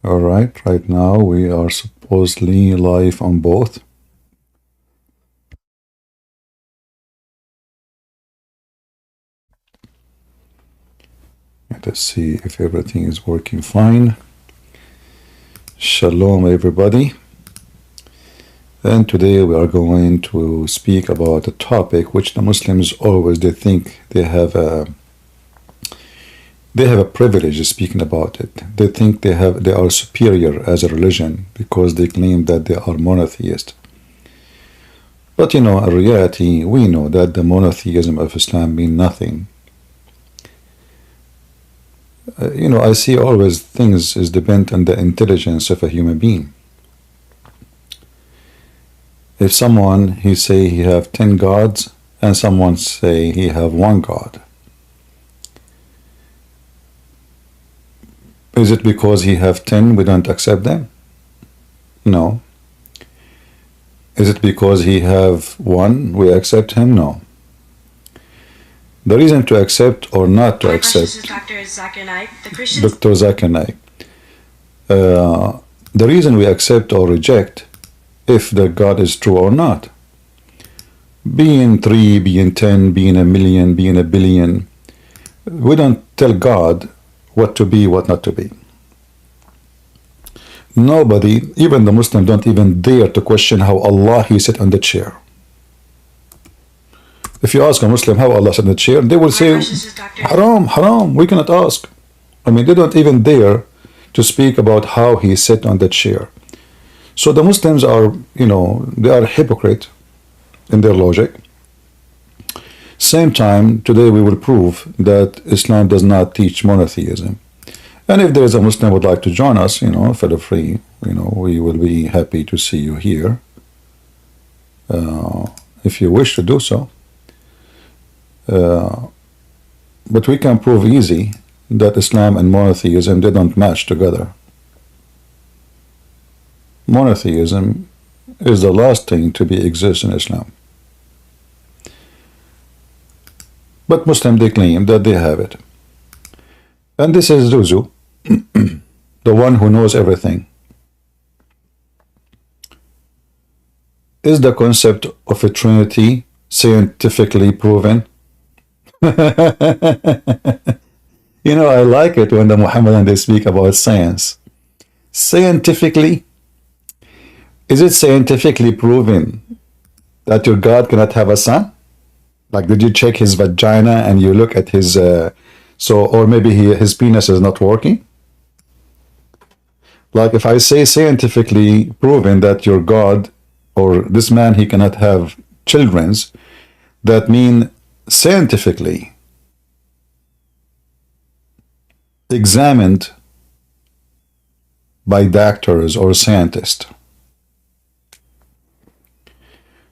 All right, right now we are supposedly live on both. Let's see if everything is working fine. Shalom, everybody. And today we are going to speak about a topic which the Muslims always they think they have a privilege of speaking about it. They think they are superior as a religion because they claim that they are monotheist. But in reality, we know that the monotheism of Islam means nothing. I see always things is depend on the intelligence of a human being. If someone he say he have 10 gods and someone say he have one God, is it because he have 10 we don't accept them? No. Is it because he have one we accept him? No. The reason to accept or not to accept, Dr. Zakir Naik, Dr. Zakir Naik, the reason we accept or reject if the God is true or not, being 3, being 10, being a million, being a billion, we don't tell God what to be, what not to be. Nobody, even the Muslims, don't even dare to question how Allah he sat on the chair. If you ask a Muslim how Allah sat on the chair, they will say, haram, haram, we cannot ask. I mean, they don't even dare to speak about how he sat on the chair. So the Muslims are, they are hypocrite in their logic. Same time, today we will prove that Islam does not teach monotheism. And if there is a Muslim who would like to join us, feel free, we will be happy to see you here. If you wish to do so. But we can prove easy that Islam and monotheism, they don't match together. Monotheism is the last thing to be exist in Islam. But Muslims, they claim that they have it. And this is Zuzu, the one who knows everything. Is the concept of a Trinity scientifically proven? I like it when the Muhammadans they speak about science. Scientifically, is it scientifically proven that your God cannot have a son? Like, did you check his vagina and you look at his, or maybe his penis is not working? Like, if I say scientifically proven that your God or this man, he cannot have childrens, that mean scientifically examined by doctors or scientists.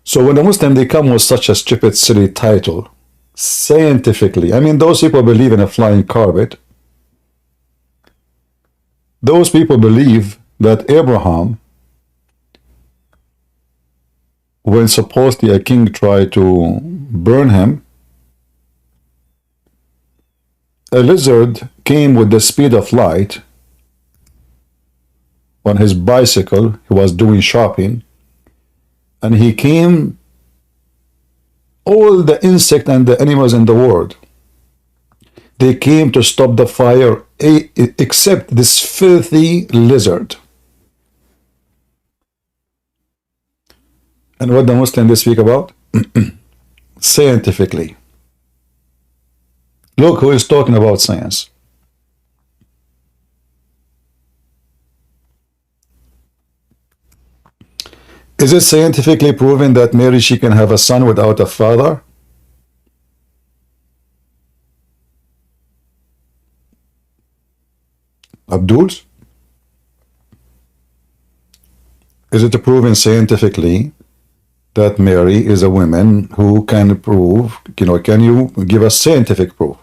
So when a Muslim, they come with such a stupid, silly title, scientifically, I mean, those people believe in a flying carpet. Those people believe that Abraham, when supposedly a king tried to burn him, a lizard came with the speed of light on his bicycle. He was doing shopping, and he came all the insects and the animals in the world. They came to stop the fire, except this filthy lizard. And what the Muslims they speak about? Scientifically. Look who is talking about science. Is it scientifically proven that Mary, she can have a son without a father? Abdul's? Is it proven scientifically that Mary is a woman who can prove, can you give us scientific proof?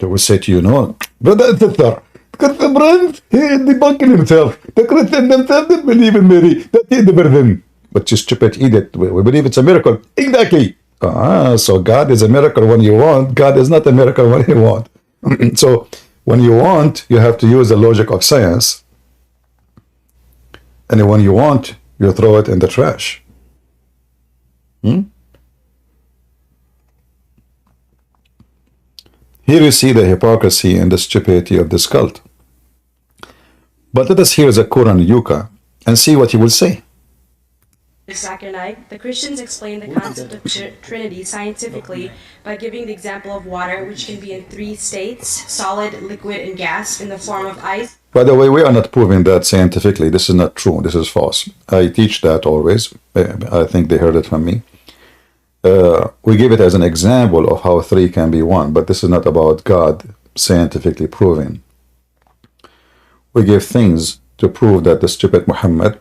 They will say to you, no, brother, the brand, he debunking himself. The Christians themselves didn't believe in Mary. That he the virgin. But you stupid idiot, we believe it's a miracle. Exactly. So God is a miracle when you want. God is not a miracle when you want. So When you want, you have to use the logic of science. And when you want, you throw it in the trash. Here you see the hypocrisy and the stupidity of this cult. But let us hear the Quran Yuka and see what he will say. Zakir Naik, the Christians explain the concept of Trinity scientifically by giving the example of water, which can be in 3 states, solid, liquid, and gas, in the form of ice. By the way, we are not proving that scientifically. This is not true. This is false. I teach that always. I think they heard it from me. We give it as an example of how 3 can be 1, but this is not about God scientifically proving. We give things to prove that the stupid Muhammad,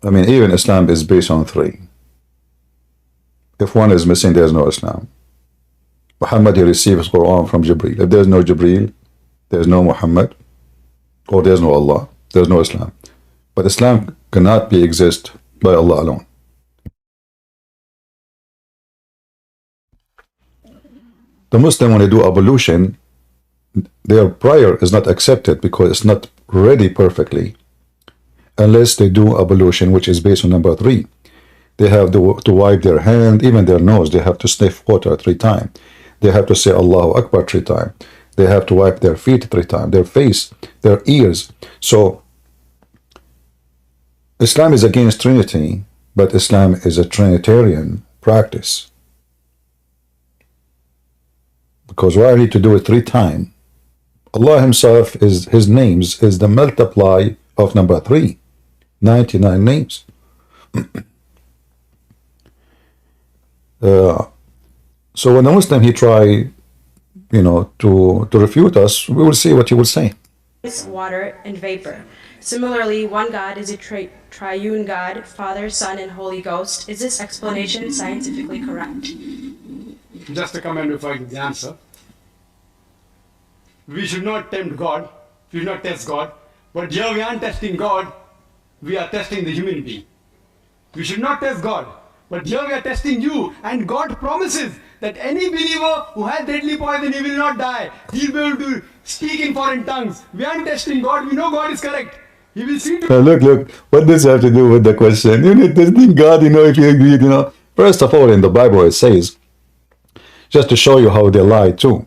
I mean, even Islam is based on 3. If 1 is missing, there's no Islam. Muhammad, he receives Qur'an from Jibreel. If there's no Jibreel, there's no Muhammad, or there's no Allah, there's no Islam. But Islam cannot be exist by Allah alone. The Muslim, when they do ablution, their prayer is not accepted because it's not ready perfectly, unless they do ablution, which is based on number 3. They have to wipe their hand, even their nose. They have to sniff water 3 times. They have to say Allahu Akbar 3 times. They have to wipe their feet 3 times, their face, their ears. So Islam is against Trinity, but Islam is a Trinitarian practice. Because why I need to do it 3 times? Allah himself, is his names is the multiply of number 3. 99 names. So when a Muslim he try, to refute us, we will see what he will say. Water and vapor. Similarly, one God is a triune God, Father, Son, and Holy Ghost. Is this explanation scientifically correct? Just a comment before I give the answer. We should not tempt God, we should not test God, but here we aren't testing God, we are testing the human being. We should not test God, but here we are testing you, and God promises that any believer who has deadly poison, he will not die. He'll be able to speak in foreign tongues. We aren't testing God, we know God is correct. He will see to... Look, what does have to do with the question? You're not testing God, if you agree, First of all, in the Bible it says, just to show you how they lie too.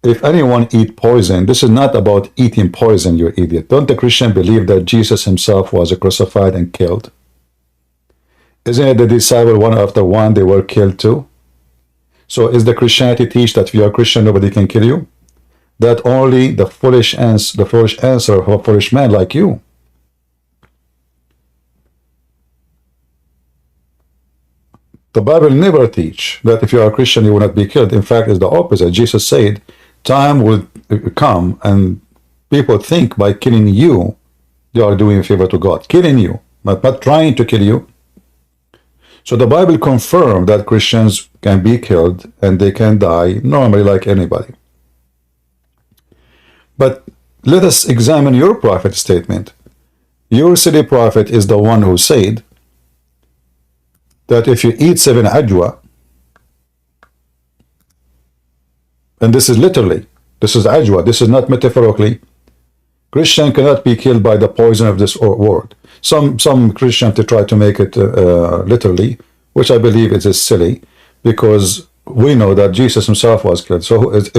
If anyone eat poison, this is not about eating poison, you idiot. Don't the Christian believe that Jesus himself was crucified and killed? Isn't it the disciple one after one, they were killed too? So is the Christianity teach that if you are Christian, nobody can kill you? That only the foolish answer of a foolish man like you. The Bible never teach that if you are a Christian, you will not be killed. In fact, it's the opposite. Jesus said, time will come and people think by killing you, they are doing a favor to God. Killing you, but not trying to kill you. So the Bible confirms that Christians can be killed and they can die normally like anybody. But let us examine your prophet statement. Your city prophet is the one who said that if you eat 7 ajwa, and this is literally, this is ajwa, this is not metaphorically, Christian cannot be killed by the poison of this world. Some Christians to try to make it literally, which I believe is silly, because we know that Jesus himself was killed. So if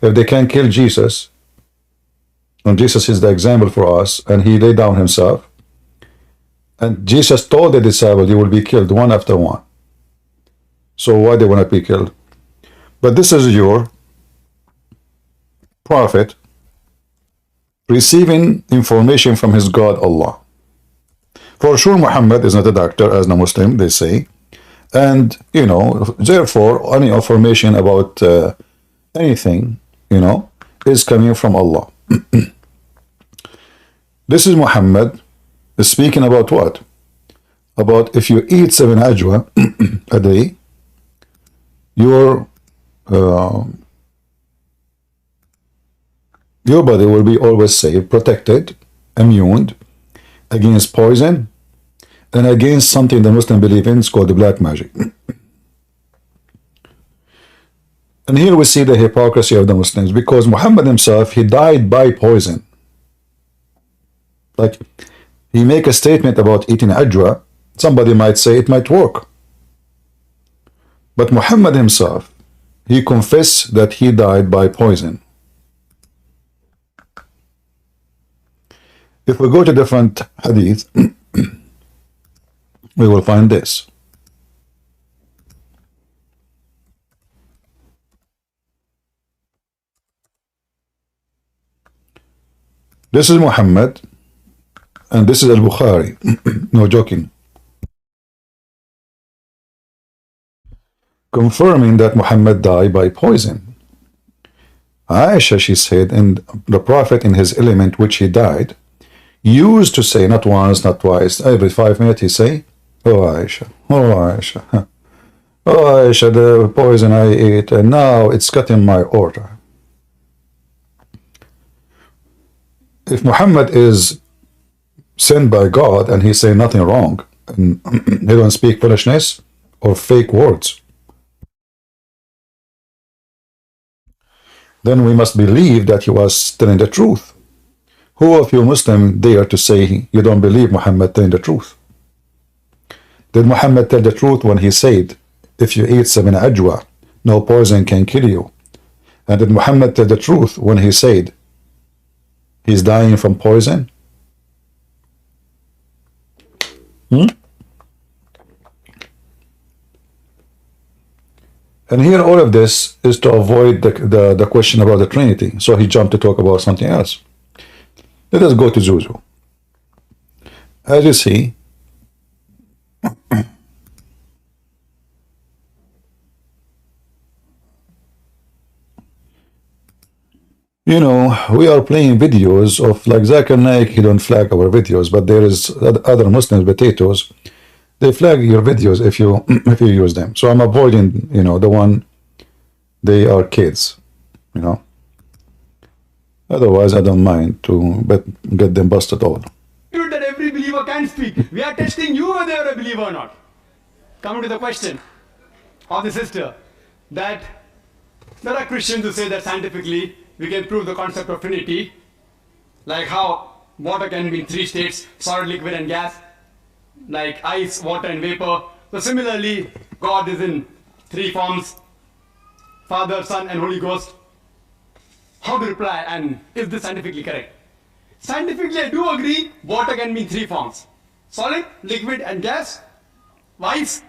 they can kill Jesus, and Jesus is the example for us, and he laid down himself, and Jesus told the disciples, you will be killed one after one. So why they will not be killed? But this is your prophet receiving information from his God Allah. For sure, Muhammad is not a doctor, as the Muslim they say, and therefore any information about anything is coming from Allah. This is Muhammad is speaking about what? About if you eat 7 ajwa a day, your body will be always safe, protected, immune against poison and against something the Muslim believe in, it's called the black magic. And here we see the hypocrisy of the Muslims, because Muhammad himself, he died by poison. Like, he make a statement about eating ajwa, somebody might say it might work. But Muhammad himself, he confessed that he died by poison. If we go to different hadith, we will find this. This is Muhammad, and this is Al-Bukhari. No joking. Confirming that Muhammad died by poison. Aisha, she said, and the Prophet in his element which he died, used to say, not once, not twice, every 5 minutes he say, oh Aisha, oh Aisha, oh Aisha, the poison I ate, and now it's cutting my order. If Muhammad is sent by God and he say nothing wrong, and he don't speak foolishness or fake words, then we must believe that he was telling the truth. Who of you Muslim dare to say you don't believe Muhammad telling the truth? Did Muhammad tell the truth when he said, if you eat 7 ajwa, no poison can kill you? And did Muhammad tell the truth when he said he's dying from poison? And here all of this is to avoid the question about the Trinity. So he jumped to talk about something else. Let us go to Zuzu. As you see, you know, we are playing videos of like Zakir Naik, he don't flag our videos, but there is other Muslims, potatoes, they flag your videos if you if you use them. So I'm avoiding, you know, the one, they are kids, you know. Otherwise, I don't mind to get them busted all. That every believer can speak. We are testing you whether you're a believer or not. Coming to the question of the sister, that there are Christians who say that scientifically we can prove the concept of Trinity, like how water can be in 3 states, solid, liquid and gas, like ice, water and vapor. So similarly, God is in 3 forms, Father, Son and Holy Ghost. How to reply, and is this scientifically correct? Scientifically, I do agree water can be in 3 forms, solid, liquid and gas, ice,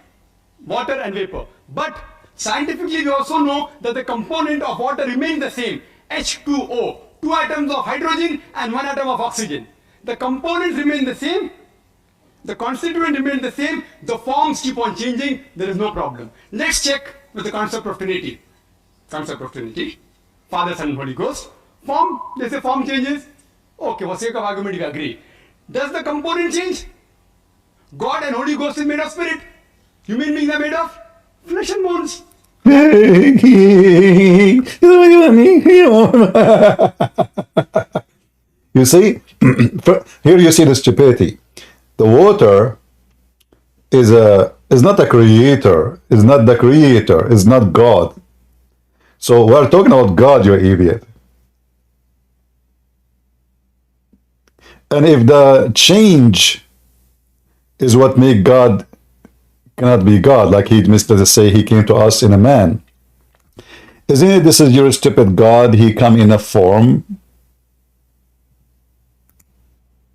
water and vapor. But scientifically we also know that the component of water remains the same, H2O, 2 atoms of hydrogen and 1 atom of oxygen. The components remain the same, the constituent remains the same, the forms keep on changing, there is no problem. Let's check with the concept of Trinity. Concept of Trinity, Father, Son and Holy Ghost. Form, let's say form changes. Okay, for sake of argument we agree. Does the component change? God and Holy Ghost is made of spirit. Human beings are made of flesh and bones. You see, here you see the stupidity. The water is not a creator, is not the creator, is not God. So we're talking about God, you idiot. And if the change is what make God cannot be God, like he missed to say he came to us in a man, isn't it this is your stupid God? He come in a form,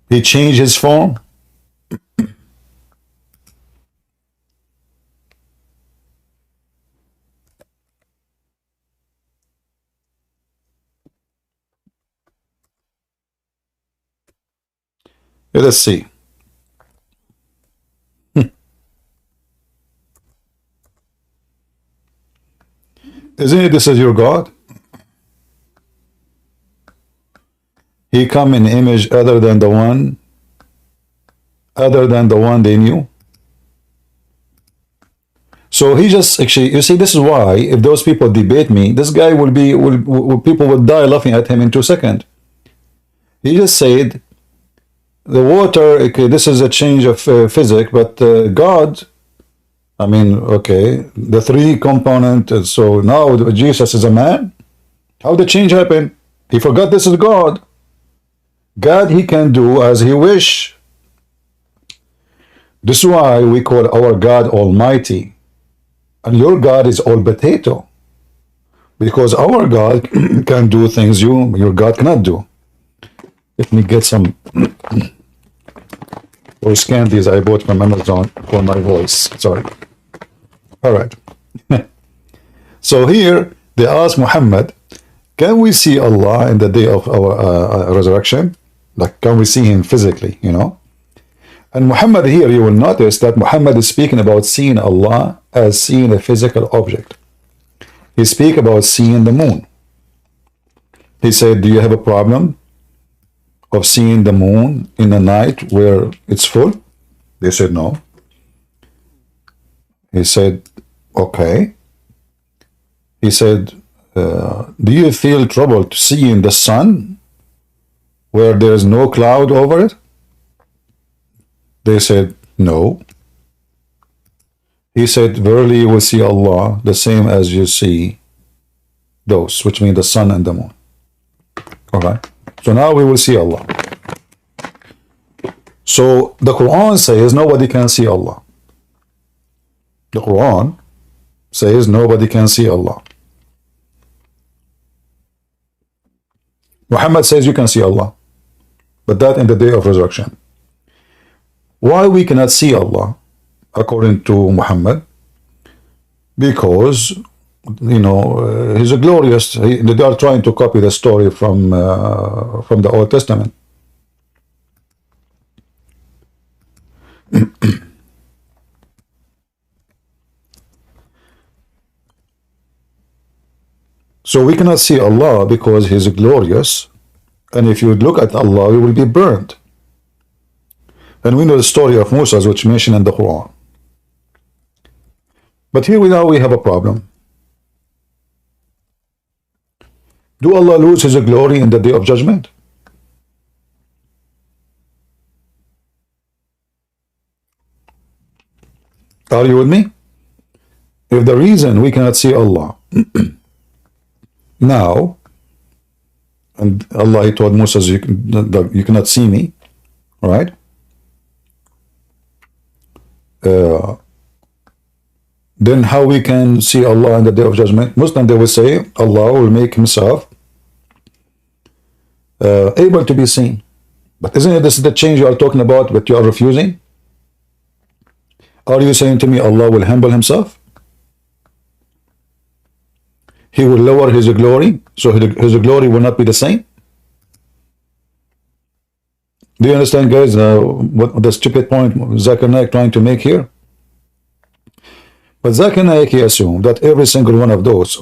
he changed his form. Let us see. Isn't it this is your God? He come in image other than the one they knew. So he just actually, you see, this is why if those people debate me, this guy will be people will die laughing at him in 2 seconds. He just said the water, okay, this is a change of physics, but God I mean, okay, the three component. So now Jesus is a man. How did change happen? He forgot this is God. God, he can do as he wish. This is why we call our God Almighty. And your God is all potato. Because our God can do things your God cannot do. Let me get some those candies I bought from Amazon for my voice. Sorry. All right. So here they ask Muhammad, can we see Allah in the day of our resurrection? Like, can we see him physically, you know? And Muhammad here, you will notice that Muhammad is speaking about seeing Allah as seeing a physical object. He speak about seeing the moon. He said, do you have a problem of seeing the moon in the night where it's full? They said, no. He said, okay. He said, do you feel trouble to seeing the sun where there is no cloud over it? They said, no. He said, verily you will see Allah the same as you see those, which mean the sun and the moon. All right. So now we will see Allah. So the Quran says nobody can see Allah. The Quran says nobody can see Allah. Muhammad says you can see Allah, but that in the day of resurrection. Why we cannot see Allah according to Muhammad? Because, you know, he's a glorious. They are trying to copy the story from the Old Testament. So we cannot see Allah because He is glorious, and if you look at Allah, you will be burned. And we know the story of Moses, which mentioned in the Quran. But here now we have a problem. Do Allah lose His glory in the day of judgment? Are you with me? If the reason we cannot see Allah now, and Allah told Moses, you cannot see me, right? Then how we can see Allah in the day of judgment? Muslim, they will say Allah will make Himself able to be seen. But isn't it this is the change you are talking about, but you are refusing? Are you saying to me Allah will humble Himself? He will lower His glory, so His glory will not be the same? Do you understand, guys, what the stupid point Zakir Naik trying to make here? But Zakir Naik, he assumed that every single one of those,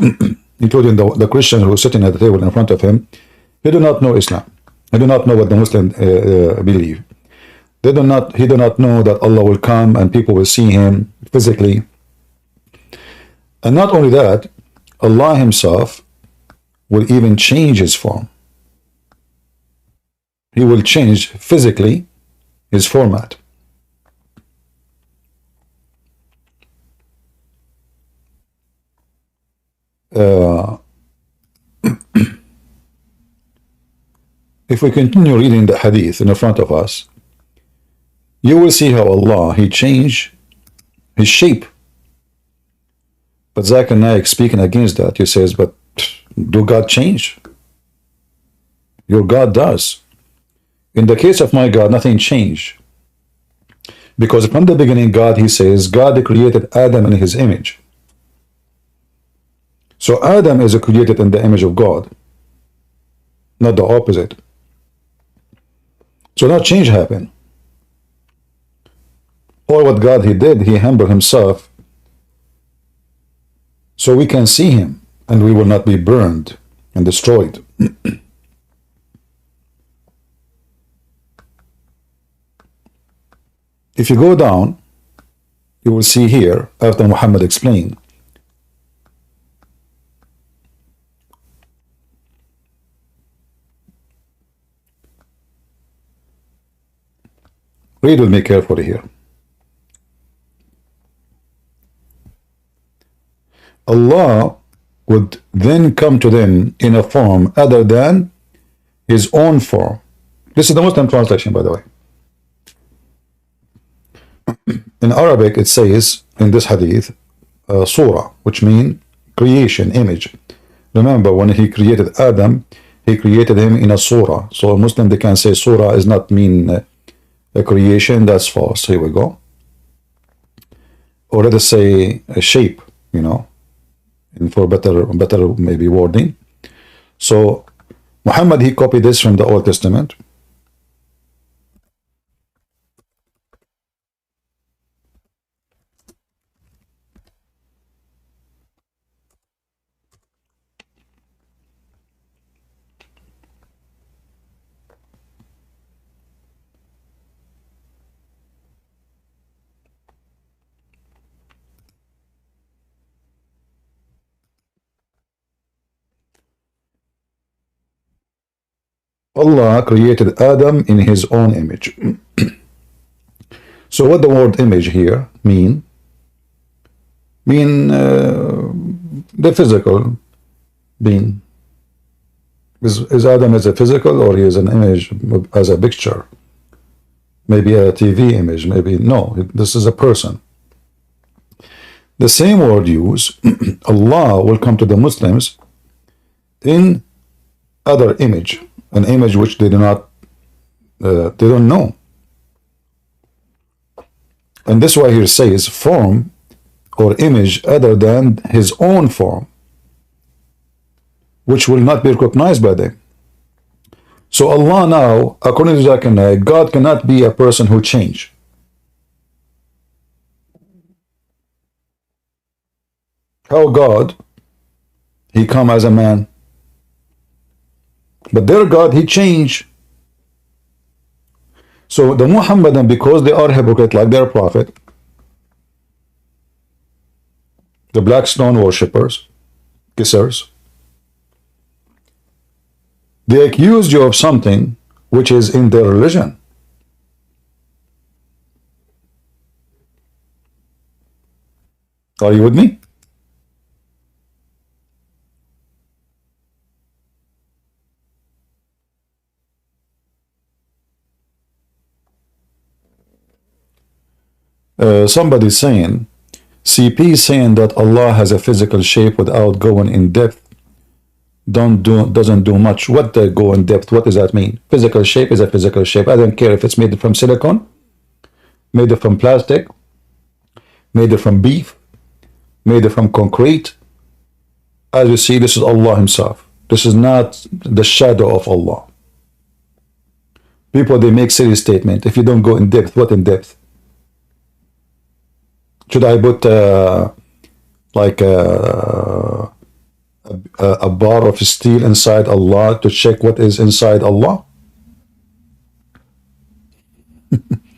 including the Christians who are sitting at the table in front of him, he do not know Islam. He do not know what the Muslims believe. He do not know that Allah will come and people will see Him physically. And not only that, Allah Himself will even change His form. He will change physically His format. If we continue reading the hadith in front of us, you will see how Allah, He changed His shape. But Zakir Naik speaking against that, he says, but do God change? Your God does. In the case of my God, nothing changed. Because from the beginning, God, he says, God created Adam in His image. So Adam is created in the image of God, not the opposite. So no change happened. Or what God He did, He humbled Himself so we can see Him and we will not be burned and destroyed. If you go down, you will see here, after Muhammad explained, read with me carefully here. Allah would then come to them in a form other than his own form. This is the Muslim translation, by the way. In Arabic, it says in this hadith, surah, which means creation, image. Remember, when he created Adam, he created him in a surah. So a Muslim, they can say surah is not mean a creation. That's false. Here we go. Or let us say a shape, you know, and for better maybe wording. So Muhammad, he copied this from the Old Testament. Allah created Adam in his own image. So what the word image here mean? The physical being. Is Adam as a physical, or he is an image as a picture? Maybe a TV image, maybe no, this is a person. The same word used, Allah will come to the Muslims in other image, an image which they don't know. And this is why he says form or image other than his own form, which will not be recognized by them. So Allah now, according to Zakir, God cannot be a person who changed. How God, he come as a man. But their God, he changed. So the Muhammadan, because they are hypocrite like their prophet, the black stone worshippers, kissers, they accused you of something which is in their religion. Are you with me? Somebody saying, CP saying that Allah has a physical shape without going in depth doesn't do much. What the go in depth? What does that mean? Physical shape is a physical shape. I don't care if it's made from silicone, made from plastic, made from beef, made from concrete. As you see, this is Allah himself. This is not the shadow of Allah. People, they make silly statement. If you don't go in depth, what in depth? Should I put like a bar of steel inside Allah to check what is inside Allah?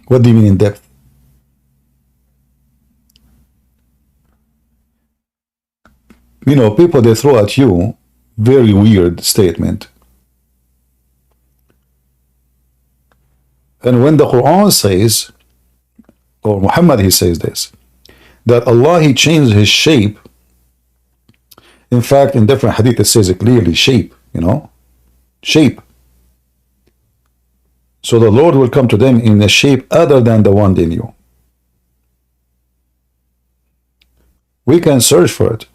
What do you mean in depth? You know, people, they throw at you very weird statement. And when the Quran says, or Muhammad, he says this, that Allah, he changed his shape. In fact, in different hadith, it says it clearly, shape, you know, shape. So the Lord will come to them in a shape other than the one in you. We can search for it.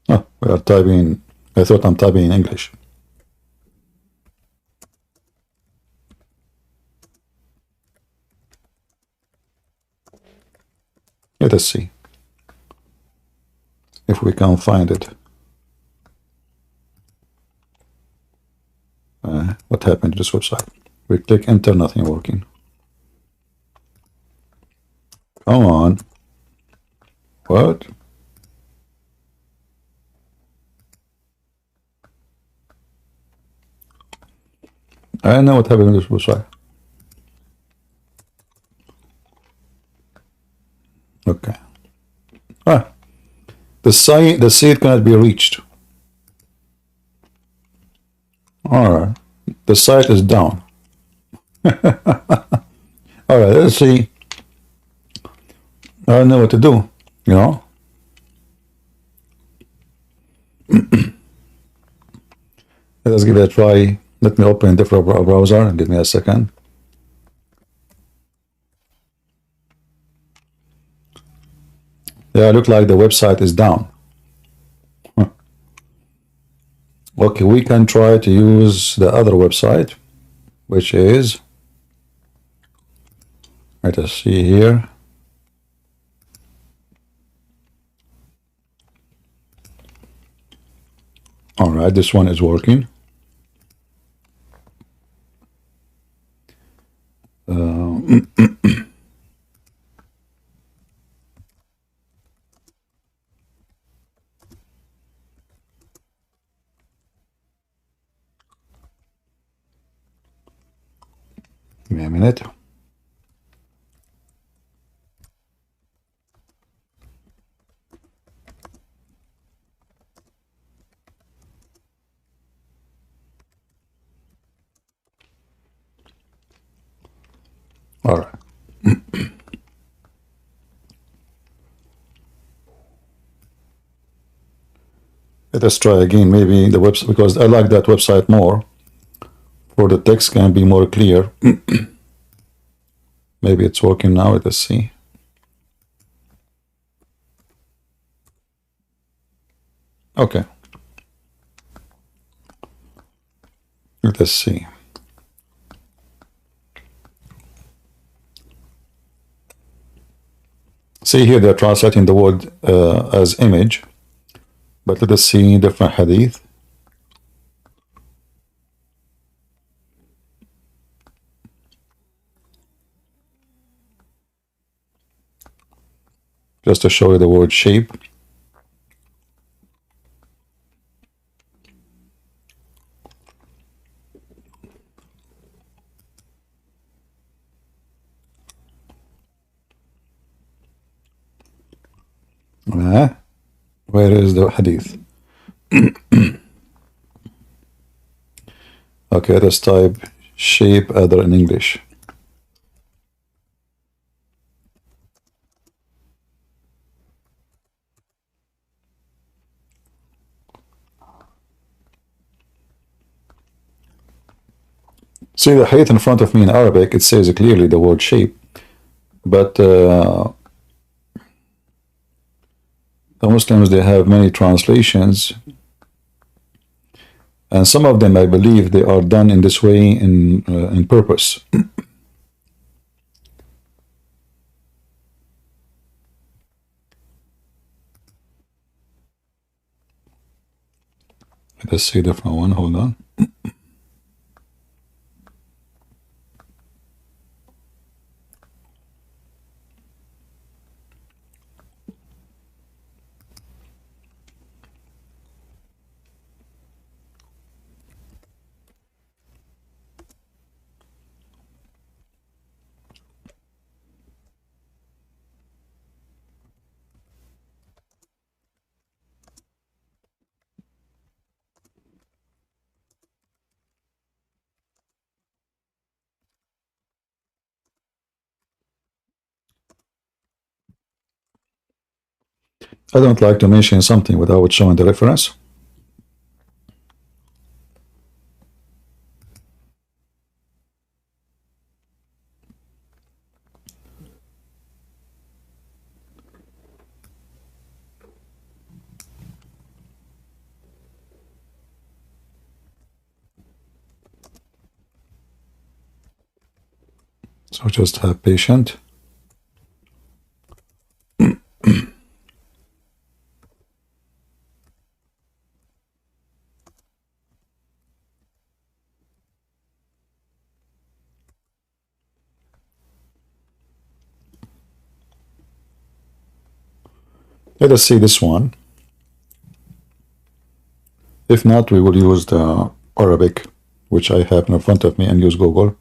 Oh, we are typing, I thought I'm typing in English. Let us see if we can find it. What happened to this website? We click enter, nothing working. Come on. What? I don't know what happened to this website. Okay. The seed cannot be reached. Alright. The site is down. All right, let's see. I don't know what to do, you know. Let's give it a try. Let me open a different browser. Give me a second. Yeah, look like the website is down. Huh. Okay, we can try to use the other website, which is, let us see here. All right, this one is working. Give me a minute. All right. Let us try again. Maybe the website, because I like that website more. For the text can be more clear. Maybe it's working now. Let us see. Okay. Let us see. See here they're translating the word as image, but let us see different hadith. Just to show you the word shape. Where is the hadith? Okay, let us type shape other in English. See the hadith in front of me in Arabic, it says clearly the word shape, but the Muslims, they have many translations, and some of them I believe they are done in this way in purpose. Let us see a different one. Hold on. I don't like to mention something without showing the reference. So just have patience. Let us see this one. If not, we will use the Arabic, which I have in front of me, and use Google.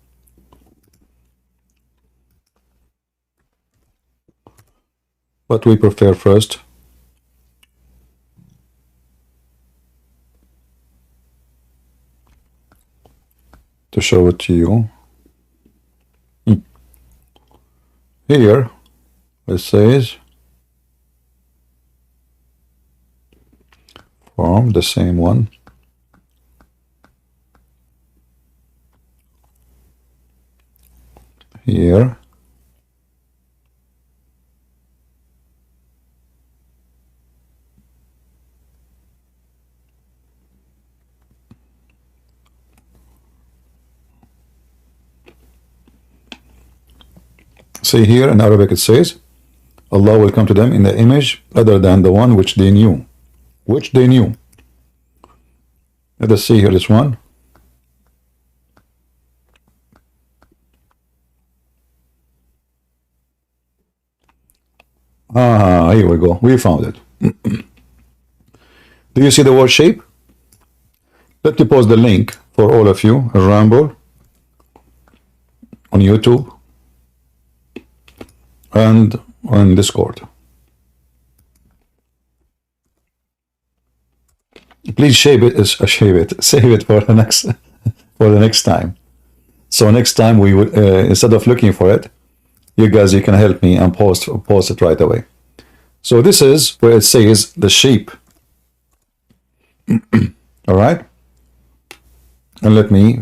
But we prefer first to show it to you. Here it says from the same one. Here see, here in Arabic it says Allah will come to them in the image other than the one which they knew. Which they knew. Let us see here this one. Here we go. We found it. Do you see the word shape? Let me post the link for all of you. A ramble on YouTube and on Discord. Please save it for the next time. So next time we would instead of looking for it, you can help me and post it right away. So this is where it says the shape. All right, and let me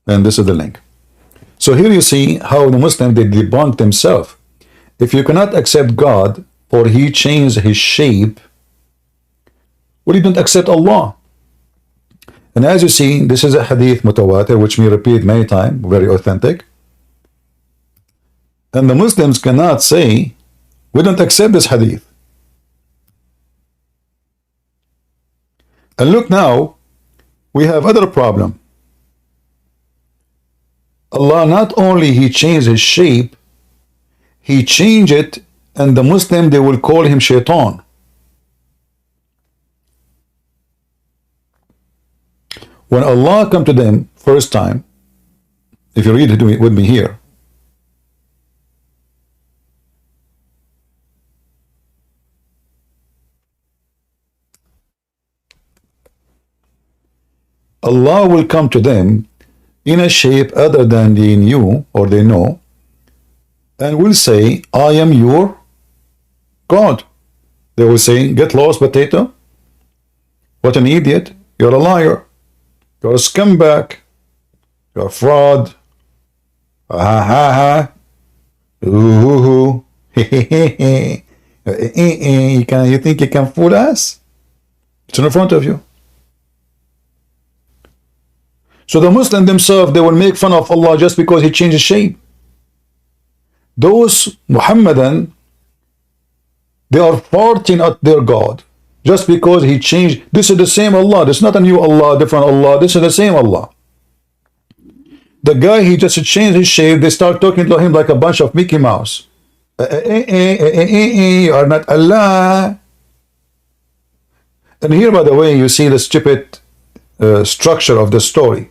and this is the link. So here you see how the Muslims, they debunk themselves. If you cannot accept God for he changed his shape, well, you don't accept Allah. And as you see, this is a hadith mutawatir, which we repeat many times, very authentic. And the Muslims cannot say, we don't accept this hadith. And look now, we have other problem. Allah not only he changed his shape, he changed it, and the Muslim, they will call him shaitan. When Allah come to them first time, if you read it with me here, Allah will come to them in a shape other than they knew or they know, and will say, I am your God. They will say, get lost, potato. What an idiot. You're a liar. You're a scumbag. You're a fraud. Ha ha ha. Ooh. You think you can fool us? It's in front of you. So the Muslims themselves, they will make fun of Allah just because he changed his shape. Those Muhammadan, they are farting at their God just because he changed. This is the same Allah. This is not a new Allah, different Allah. This is the same Allah. The guy, he just changed his shape. They start talking to him like a bunch of Mickey Mouse. You are not Allah. And here, by the way, you see the stupid structure of the story.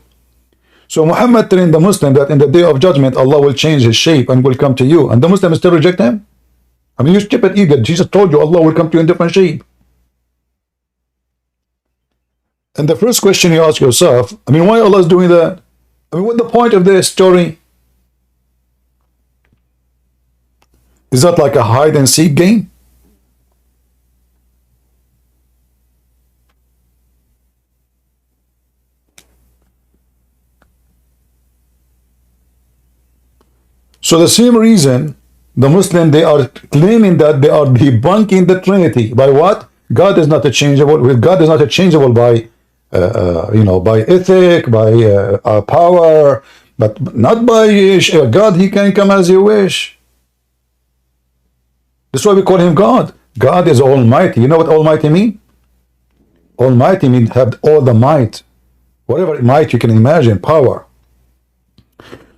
So Muhammad trained the Muslim that in the day of judgment, Allah will change his shape and will come to you. And the Muslims still reject him? I mean, you stupid idiot. Jesus told you Allah will come to you in different shape. And the first question you ask yourself, I mean, why Allah is doing that? I mean, what's the point of this story? Is that like a hide and seek game? So the same reason the Muslim, they are claiming that they are debunking the Trinity. By what? God is not changeable. God is not changeable by by ethic, by power, but not by God. He can come as you wish. That's why we call him God. God is almighty. You know what almighty mean? Almighty means have all the might, whatever might you can imagine, power.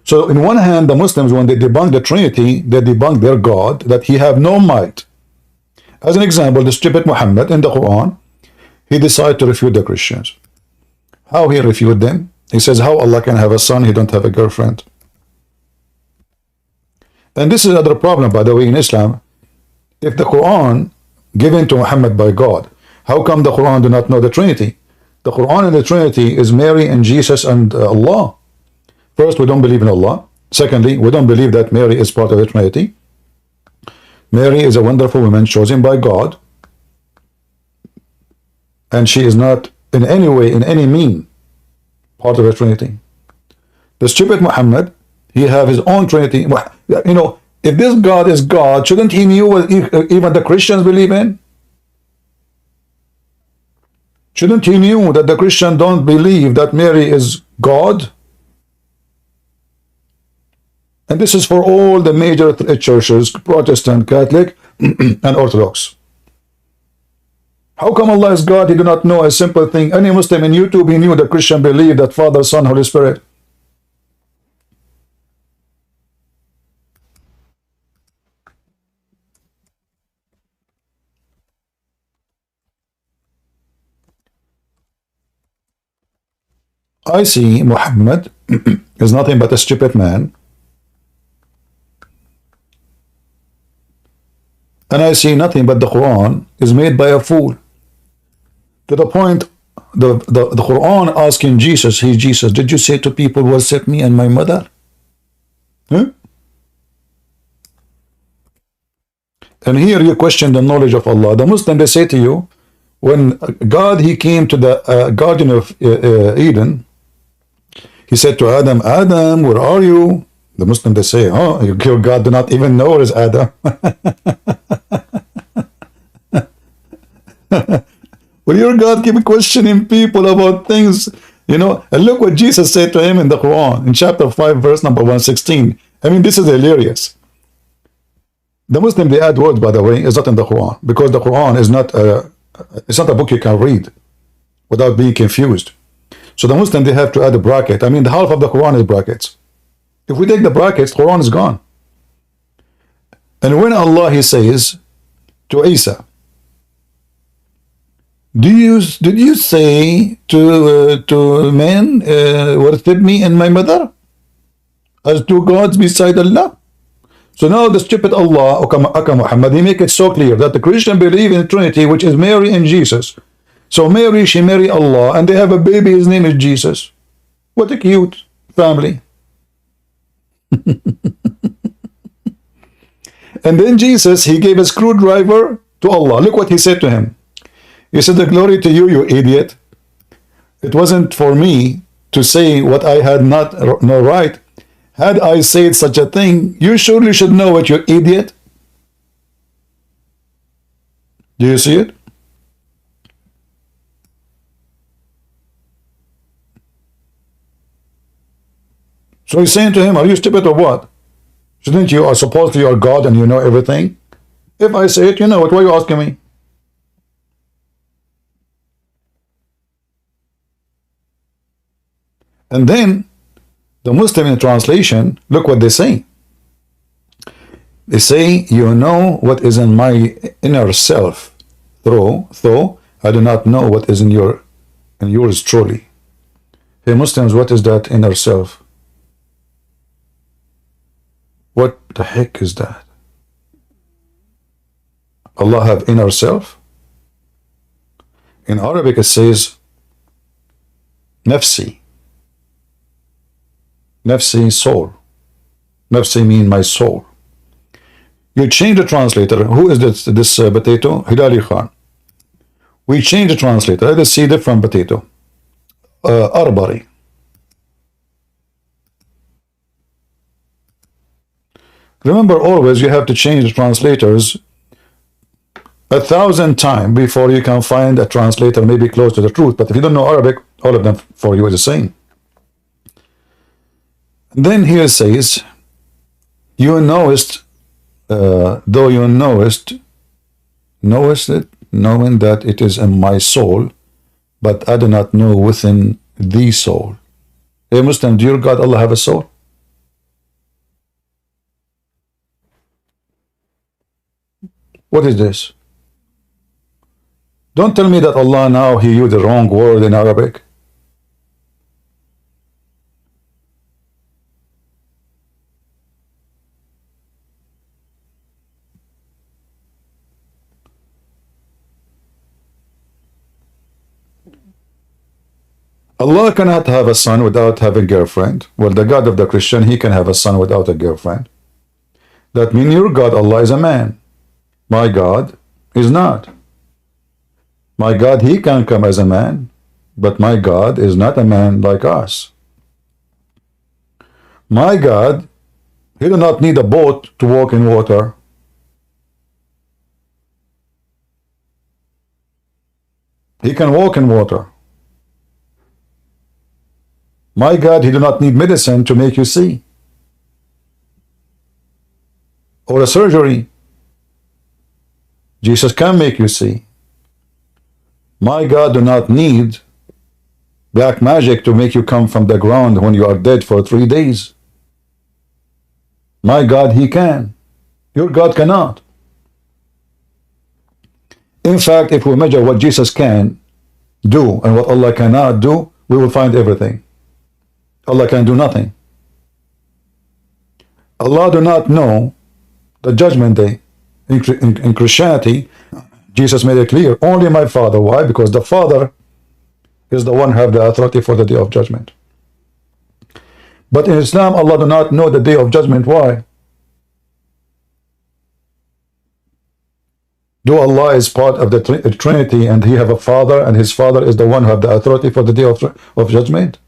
So in one hand, the Muslims, when they debunk the Trinity, they debunk their God, that he have no might. As an example, the stupid Muhammad in the Quran, he decided to refute the Christians. How he refuted them? He says, how Allah can have a son, he don't have a girlfriend. And this is another problem, by the way, in Islam. If the Quran given to Muhammad by God. How come the Quran do not know the Trinity? The Quran and the Trinity is Mary and Jesus and Allah. First, we don't believe in Allah. Secondly, we don't believe that Mary is part of the Trinity. Mary is a wonderful woman chosen by God, and she is not in any way, in any mean, part of the Trinity. The stupid Muhammad, he have his own Trinity. You know, if this God is God, shouldn't he know what even the Christians believe in? Shouldn't he know that the Christians don't believe that Mary is God? And this is for all the major churches, Protestant, Catholic, and Orthodox. How come Allah is God? He do not know a simple thing. Any Muslim in YouTube, he knew that Christian believe that Father, Son, Holy Spirit. I see Muhammad is nothing but a stupid man. And I see nothing but the Quran is made by a fool. To the point, the Quran asking Jesus, hey Jesus, did you say to people, worship me and my mother? Huh? And here you question the knowledge of Allah. The Muslim, they say to you, when God, he came to the Garden of Eden, he said to Adam, Adam, where are you? The Muslim, they say, oh, your God do not even know where is Adam. Well, your God keep questioning people about things, you know. And look what Jesus said to him in the Quran, in chapter 5, verse number 116. I mean, this is hilarious. The Muslim, they add words, by the way, is not in the Quran, because the Quran is not it's not a book you can read without being confused. So the Muslim, they have to add a bracket. I mean, the half of the Quran is brackets. If we take the brackets, the Quran is gone. And when Allah, he says to Isa, did you say to men, worship me and my mother as two gods beside Allah? So now the stupid Allah, Aka Muhammad, he make it so clear that the Christian believe in Trinity, which is Mary and Jesus. So Mary, she marry Allah, and they have a baby, his name is Jesus. What a cute family. And then Jesus, he gave a screwdriver to Allah. Look what he said to him. He said, the glory to you, you idiot. It wasn't for me to say what I had no right. Had I said such a thing, you surely should know it, you idiot. Do you see it? So he's saying to him, are you stupid or what? Shouldn't you are supposed to you are God and you know everything? If I say it, you know it. Why are you asking me? And then the Muslim in translation, look what they say. They say, you know what is in my inner self, though I do not know what is in yours truly. Hey Muslims, what is that inner self? What the heck is that? Allah have inner self? In Arabic it says, nafsi. Nafsi, soul. Nafsi mean my soul. You change the translator. Who is this potato? Hilali Khan. We change the translator. Let us see different potato. Arbari. Remember, always you have to change the translators 1,000 times before you can find a translator maybe close to the truth. But if you don't know Arabic, all of them for you is the same. Then here it says, you knowest, though you knowest it, knowing that it is in my soul, but I do not know within the soul. Hey Muslim, do your God Allah have a soul? What is this? Don't tell me that Allah now he used the wrong word in Arabic. Allah cannot have a son without having a girlfriend. Well, the God of the Christian, he can have a son without a girlfriend. That means your God, Allah, is a man. My God is not. My God, he can come as a man, but my God is not a man like us. My God, he do not need a boat to walk in water. He can walk in water. My God, he do not need medicine to make you see, or a surgery. Jesus can make you see. My God do not need black magic to make you come from the ground when you are dead for 3 days. My God, he can. Your God cannot. In fact, if we measure what Jesus can do and what Allah cannot do, we will find everything. Allah can do nothing. Allah do not know the judgment day. In Christianity, Jesus made it clear, only my Father. Why? Because the Father is the one who have the authority for the day of judgment. But in Islam, Allah do not know the day of judgment. Why? Do Allah is part of the Trinity and he have a father and his father is the one who have the authority for the day of judgment?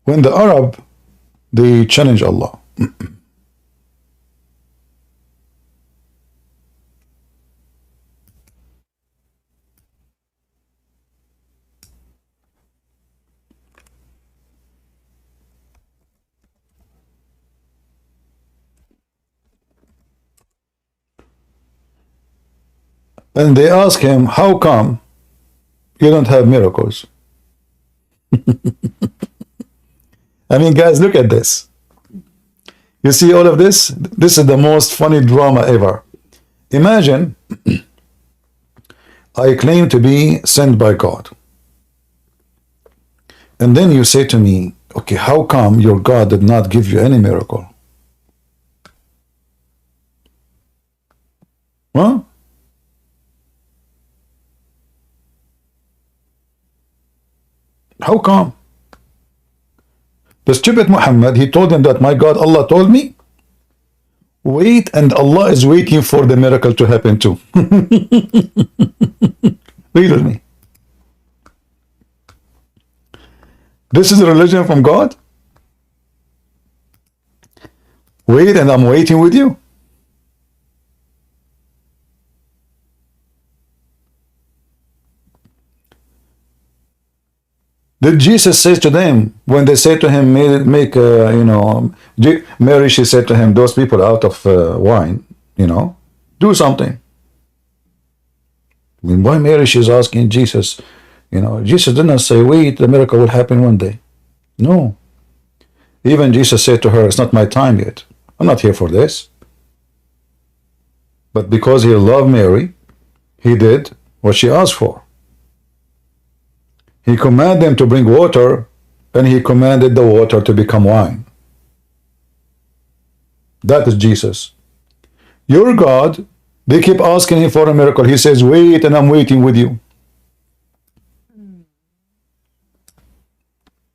When the Arab, they challenge Allah. And they ask him, how come you don't have miracles? I mean, guys, look at this. You see all of this? This is the most funny drama ever. Imagine I claim to be sent by God. And then you say to me, okay, how come your God did not give you any miracle? Huh? How come? The stupid Muhammad, he told him that my God, Allah told me, wait, and Allah is waiting for the miracle to happen too. Read with me. This is a religion from God? Wait, and I'm waiting with you. Did Jesus say to them, when they say to him, Mary, she said to him, those people out of wine, do something. I mean, why Mary, she's asking Jesus, Jesus did not say, wait, the miracle will happen one day. No. Even Jesus said to her, it's not my time yet. I'm not here for this. But because he loved Mary, he did what she asked for. He commanded them to bring water, and he commanded the water to become wine. That is Jesus. Your God, they keep asking him for a miracle. He says, wait, and I'm waiting with you.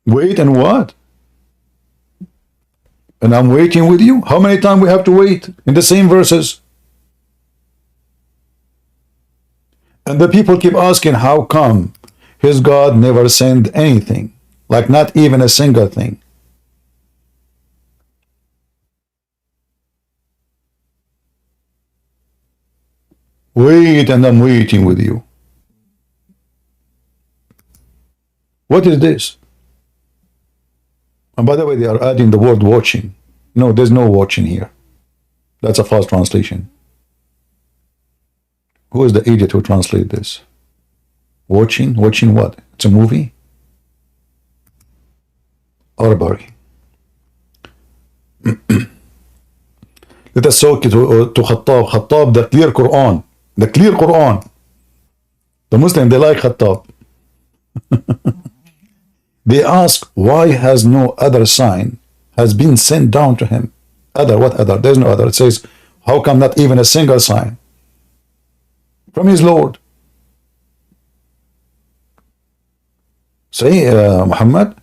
Wait, and what? And I'm waiting with you? How many times we have to wait in the same verses? And the people keep asking, how come his God never sent anything? Like not even a single thing. Wait, and I'm waiting with you. What is this? And by the way, they are adding the word watching. No, there's no watching here. That's a false translation. Who is the idiot who translated this? Watching? Watching what? It's a movie? Arbari. Let us talk to Khattab. Khattab, the clear Quran. The clear Quran. The Muslim, they like Khattab. They ask, why has no other sign has been sent down to him? Other, what other? There's no other. It says, how come not even a single sign? from his Lord. Say, Muhammad,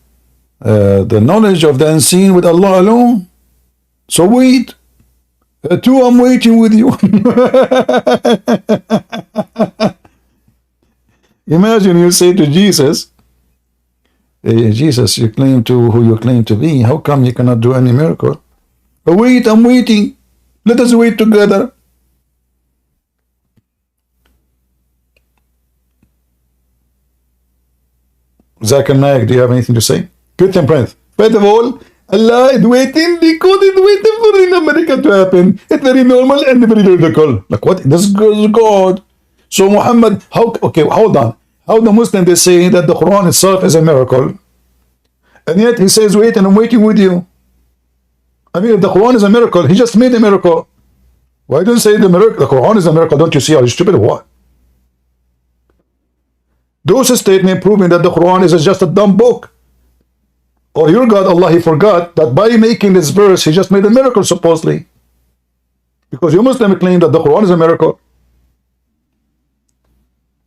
the knowledge of the unseen with Allah alone. So wait. Two, I'm waiting with you. Imagine you say to Jesus, hey, Jesus, you claim to who you claim to be. How come you cannot do any miracle? Wait, I'm waiting. Let us wait together. Zakir Naik, do you have anything to say? Good temperance. First of all, Allah is waiting because it's waiting for in America to happen. It's very normal and very logical. Like what? This is God. So Muhammad, how? Okay, hold on. How the Muslim they say that the Quran itself is a miracle, and yet he says, "Wait, and I'm waiting with you." I mean, if the Quran is a miracle, he just made a miracle. Why don't you say the miracle? The Quran is a miracle. Don't you see? Are you stupid or what? Those statements proving that the Quran is just a dumb book. Or your God, Allah, he forgot that by making this verse, he just made a miracle, supposedly. Because you Muslims claim that the Quran is a miracle.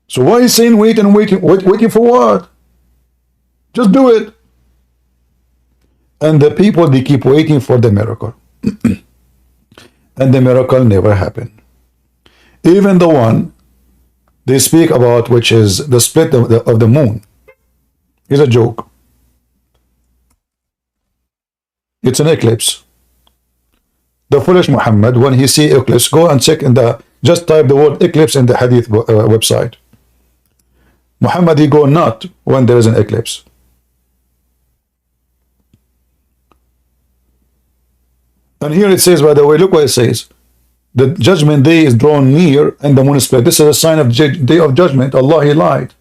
So why is saying wait and waiting? Waiting for what? Just do it. And the people, they keep waiting for the miracle. And the miracle never happened. Even the one they speak about, which is the split of the moon, is a joke. It's an eclipse. The foolish Muhammad, when he see eclipse, go and check in the, just type the word eclipse in the hadith website. Muhammad, he go not when there is an eclipse. And here it says, by the way, look what it says. The judgment day is drawn near and the moon is split. This is a sign of day of judgment. Allah, he lied.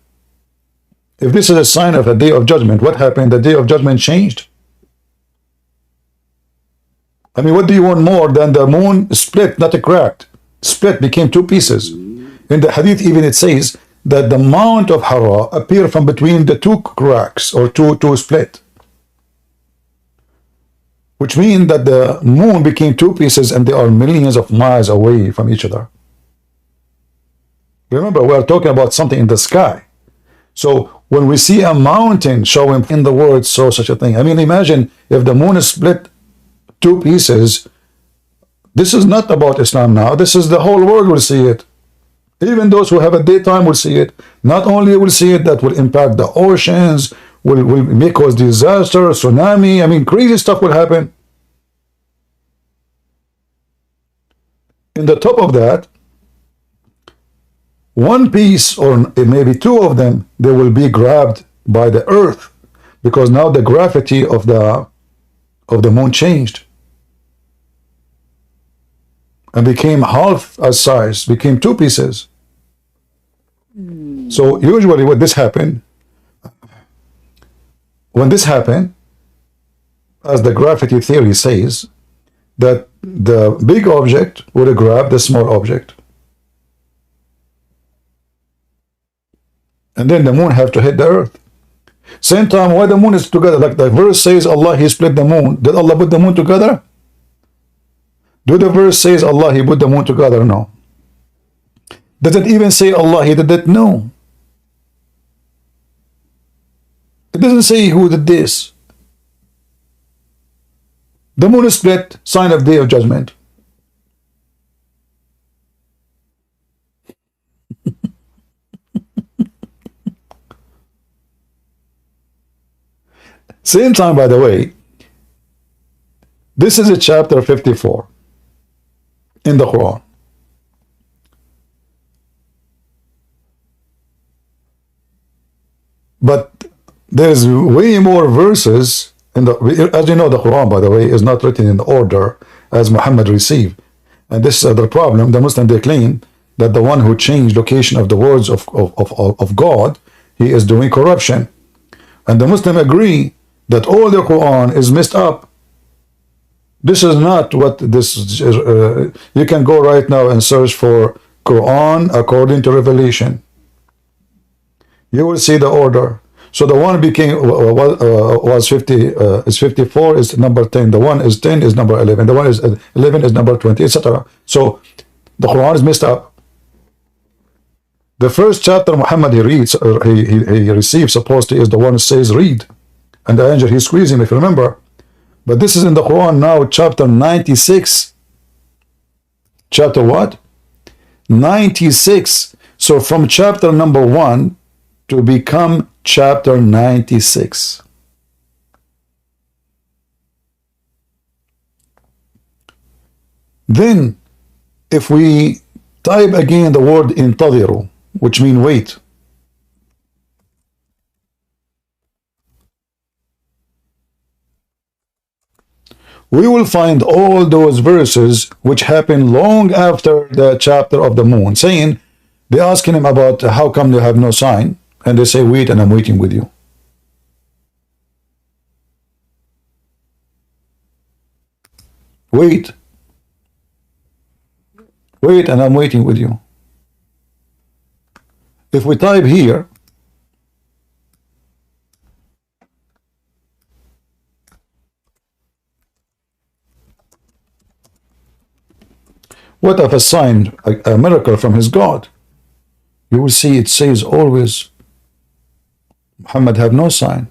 If this is a sign of a day of judgment, what happened? The day of judgment changed. I mean, what do you want more than the moon split, not a cracked? Split, became two pieces. In the hadith even it says that the Mount of Hara appeared from between the two cracks or two split. Which means that the moon became two pieces and they are millions of miles away from each other. Remember, we are talking about something in the sky. So when we see a mountain showing in the world, so such a thing. I mean, imagine if the moon is split two pieces. This is not about Islam now. This is the whole world will see it. Even those who have a daytime will see it. Not only will see it, that will impact the oceans, will make cause disaster, tsunami. I mean, crazy stuff will happen. In the top of that, one piece or maybe two of them, they will be grabbed by the earth because now the gravity of the moon changed and became half as size, became two pieces. So usually when this happened, as the gravity theory says, that the big object would grab the small object. And then the moon have to hit the earth. Same time, why the moon is together? Like the verse says, Allah, he split the moon. Did Allah put the moon together? Do the verse says Allah, he put the moon together? No. Does it even say Allah, he did it? No. It doesn't say who did this. The moon is split, sign of day of judgment. Same time, by the way, this is a chapter 54 in the Quran. But there's way more verses in the, as you know, the Quran, by the way, is not written in the order as Muhammad received. And this is the problem. The Muslim, they claim that the one who changed location of the words of God, he is doing corruption. And the Muslim agree that all the Quran is messed up. This is not what this is. You can go right now and search for Quran according to Revelation. You will see the order. So the one became was 50 is 54 is number 10. The one is 10 is number 11. The one is 11 is number 20, etc. So the Quran is messed up. The first chapter Muhammad he reads, or he receives supposedly, is the one who says read. And the angel, he squeezed him, if you remember. But this is in the Quran now, chapter 96. Chapter what? 96. So from chapter number 1 to become chapter 96. Then, if we type again the word intadiru, which means wait, we will find all those verses which happen long after the chapter of the moon, saying, they're asking him about how come they have no sign, and they say, wait, and I'm waiting with you. Wait. Wait, and I'm waiting with you. If we type here, what of a sign, a miracle from his God? You will see it says always, Muhammad have no sign.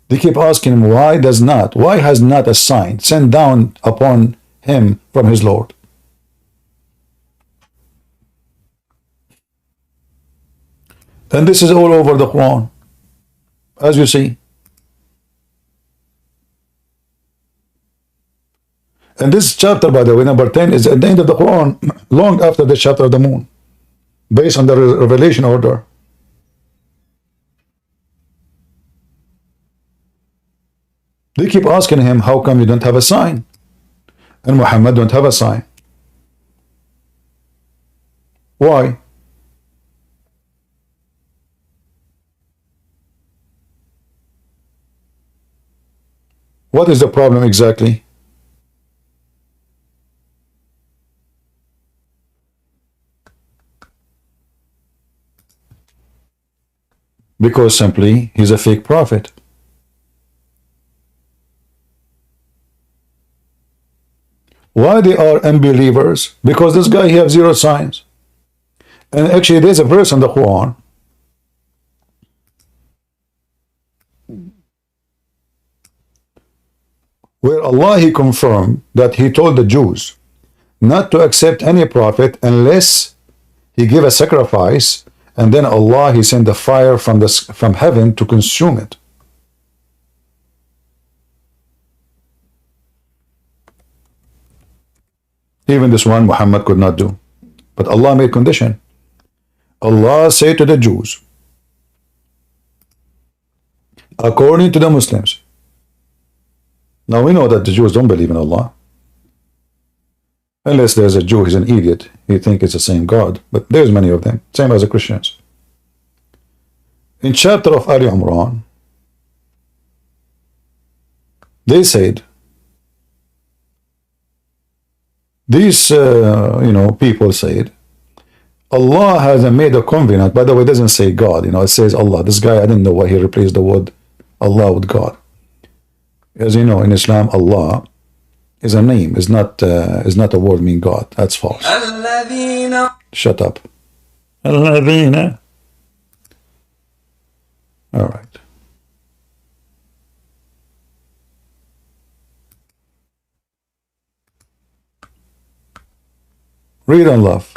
They keep asking him, why has not a sign sent down upon him from his Lord? And this is all over the Quran, as you see. And this chapter, by the way, number 10, is at the end of the Quran, long after the chapter of the moon, based on the revelation order. They keep asking him, how come you don't have a sign? And Muhammad don't have a sign. Why? What is the problem exactly? Because simply he's a fake prophet. Why they are unbelievers? Because this guy, he has zero signs. And actually there's a verse in the Quran where Allah, he confirmed that he told the Jews not to accept any prophet unless he give a sacrifice, and then Allah, he sent the fire from heaven to consume it. Even this one Muhammad could not do. But Allah made condition. Allah said to the Jews, according to the Muslims. Now we know that the Jews don't believe in Allah. Unless there's a Jew, he's an idiot. He thinks it's the same God. But there's many of them. Same as the Christians. In chapter of Ali Imran, they said, these people said, Allah has made a covenant. By the way, it doesn't say God. It says Allah. This guy, I didn't know why he replaced the word Allah with God. As you know, in Islam, Allah is a name. Is not a word mean God. That's false. Shut up. Alladhina. All right. Read on love.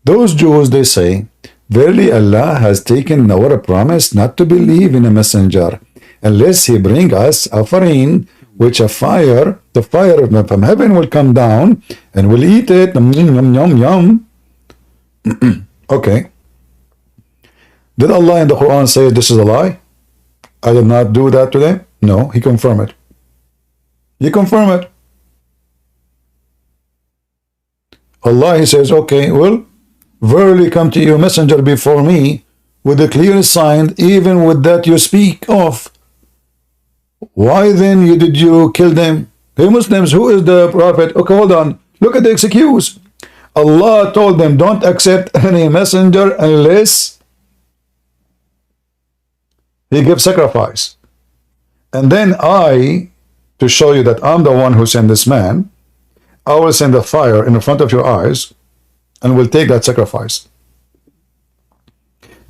Those Jews, they say, verily Allah has taken our promise not to believe in a messenger unless he bring us offering, which the fire from heaven will come down and will eat it. Yum, yum, yum. Okay. Did Allah in the Quran say this is a lie? I did not do that to them? No, he confirmed it. He confirmed it. Allah, he says, okay, well, verily come to you messenger before me with a clear sign, even with that you speak of. Why then did you kill them? Hey Muslims, who is the prophet? Okay, hold on. Look at the excuse. Allah told them, don't accept any messenger unless he gives sacrifice. And then I, to show you that I'm the one who sent this man, I will send a fire in front of your eyes and will take that sacrifice.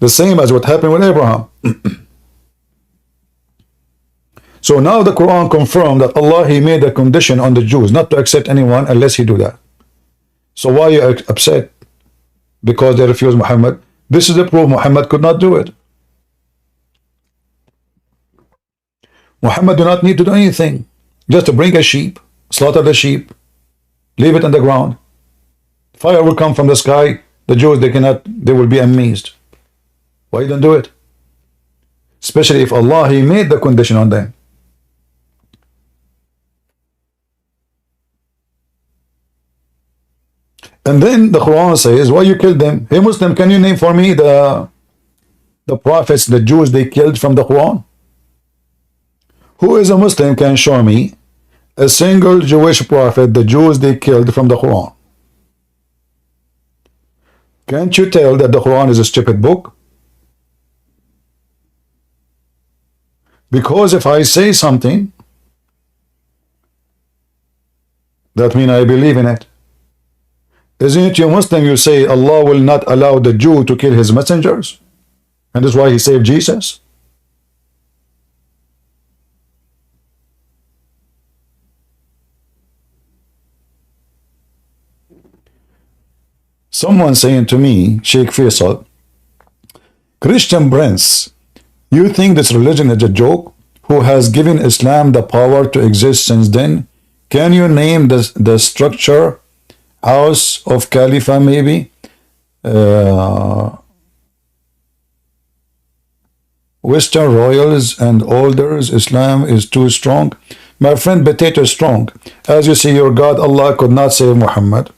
The same as what happened with Abraham. So now the Quran confirmed that Allah, He made a condition on the Jews not to accept anyone unless He do that. So why are you upset? Because they refused Muhammad. This is the proof Muhammad could not do it. Muhammad do not need to do anything. Just to bring a sheep, slaughter the sheep, leave it on the ground. Fire will come from the sky. The Jews, they will be amazed. Why don't do it? Especially if Allah, He made the condition on them. And then the Quran says, why you killed them? Hey Muslim, can you name for me the prophets, the Jews they killed from the Quran? Who is a Muslim can show me a single Jewish prophet the Jews they killed from the Quran? Can't you tell that the Quran is a stupid book? Because if I say something, that means I believe in it. Isn't it you Muslim, you say Allah will not allow the Jew to kill his messengers? And that's why He saved Jesus? Someone saying to me, Sheikh Faisal, Christian Prince, you think this religion is a joke? Who has given Islam the power to exist since then? Can you name the structure? House of Khalifa, maybe? Western royals and elders. Islam is too strong. My friend, potato strong. As you see, your God, Allah, could not save Muhammad.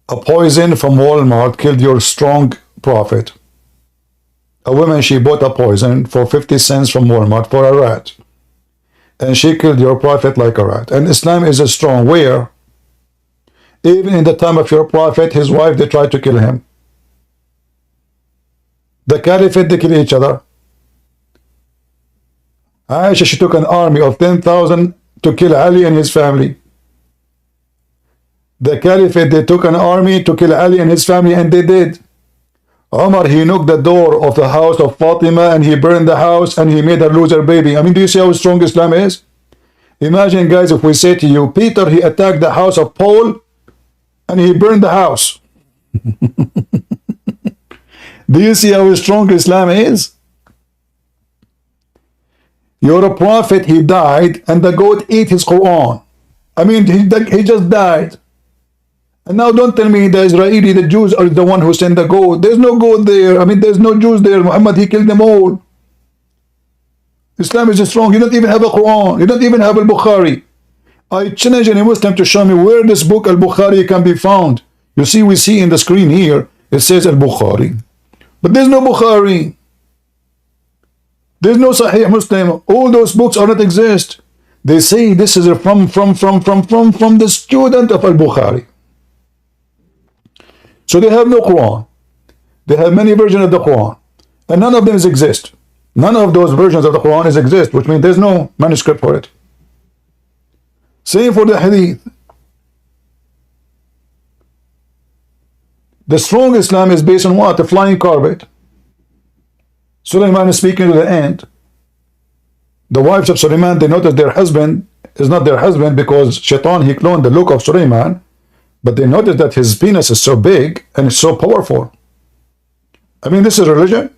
A poison from Walmart killed your strong prophet. A woman, she bought a poison for 50 cents from Walmart for a rat. And she killed your prophet like a rat. And Islam is a strong. Where? Even in the time of your prophet, his wife, they tried to kill him. The caliphate, they kill each other. Aisha, she took an army of 10,000 to kill Ali and his family. The caliphate, they took an army to kill Ali and his family, and they did. Omar, he knocked the door of the house of Fatima and he burned the house and he made her lose her baby. I mean, do you see how strong Islam is? Imagine, guys, if we say to you, Peter, he attacked the house of Paul and he burned the house. Do you see how strong Islam is? Your prophet, he died and the goat ate his Quran. I mean, he just died. And now don't tell me the Israeli, the Jews are the one who sent the goat. There's no goat there. I mean, there's no Jews there. Muhammad, he killed them all. Islam is strong. You don't even have a Quran. You don't even have al-Bukhari. I challenge any Muslim to show me where this book al-Bukhari can be found. You see, we see in the screen here, it says al-Bukhari. But there's no Bukhari. There's no Sahih Muslim. All those books are not exist. They say this is from the student of al-Bukhari. So they have no Quran. They have many versions of the Quran. And none of them exist. None of those versions of the Quran exist, which means there's no manuscript for it. Same for the Hadith. The strong Islam is based on what? The flying carpet. Sulaiman is speaking to the ant. The wives of Sulaiman, they notice their husband is not their husband because Shaitan, he cloned the look of Sulaiman. But they notice that his penis is so big and it's so powerful. I mean, this is religion.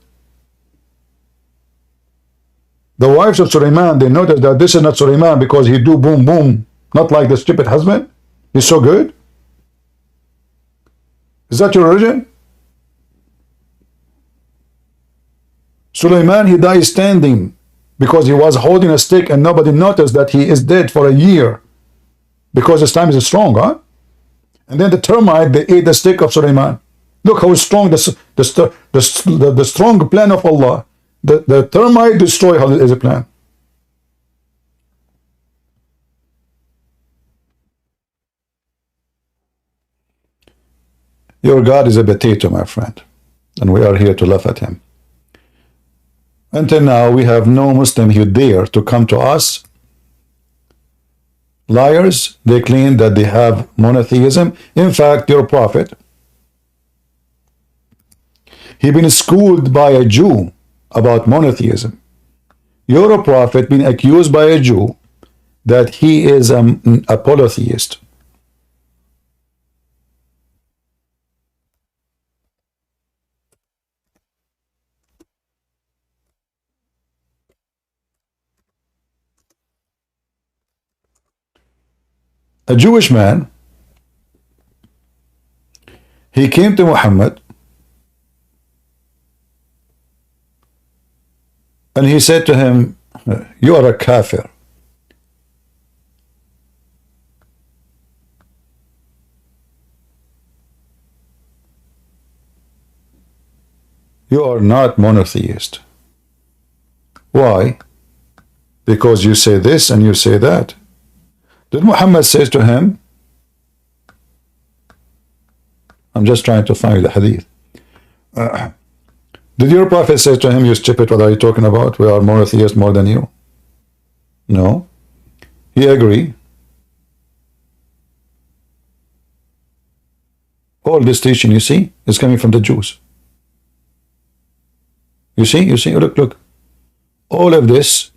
The wives of Sulaiman, they notice that this is not Sulaiman because he do boom boom, not like the stupid husband. He's so good. Is that your religion? Sulaiman, he died standing because he was holding a stick and nobody noticed that he is dead for a year because his time is strong, huh? And then the termite, they ate the stick of Sulaiman. Look how strong the strong plan of Allah. The termite destroy his plan. Your God is a potato, my friend. And we are here to laugh at him. Until now, we have no Muslim who dare to come to us liars. They claim that they have monotheism. In fact, your prophet, he been schooled by a Jew about monotheism. Your prophet been accused by a Jew that he is a polytheist. A Jewish man, he came to Muhammad and he said to him, you are a kafir. You are not monotheist. Why? Because you say this and you say that. Did Muhammad say to him, I'm just trying to find the hadith. Did your prophet say to him, you stupid, what are you talking about? We are monotheists more than you. No. He agreed. All this teaching, you see, is coming from the Jews. You see, look. All of this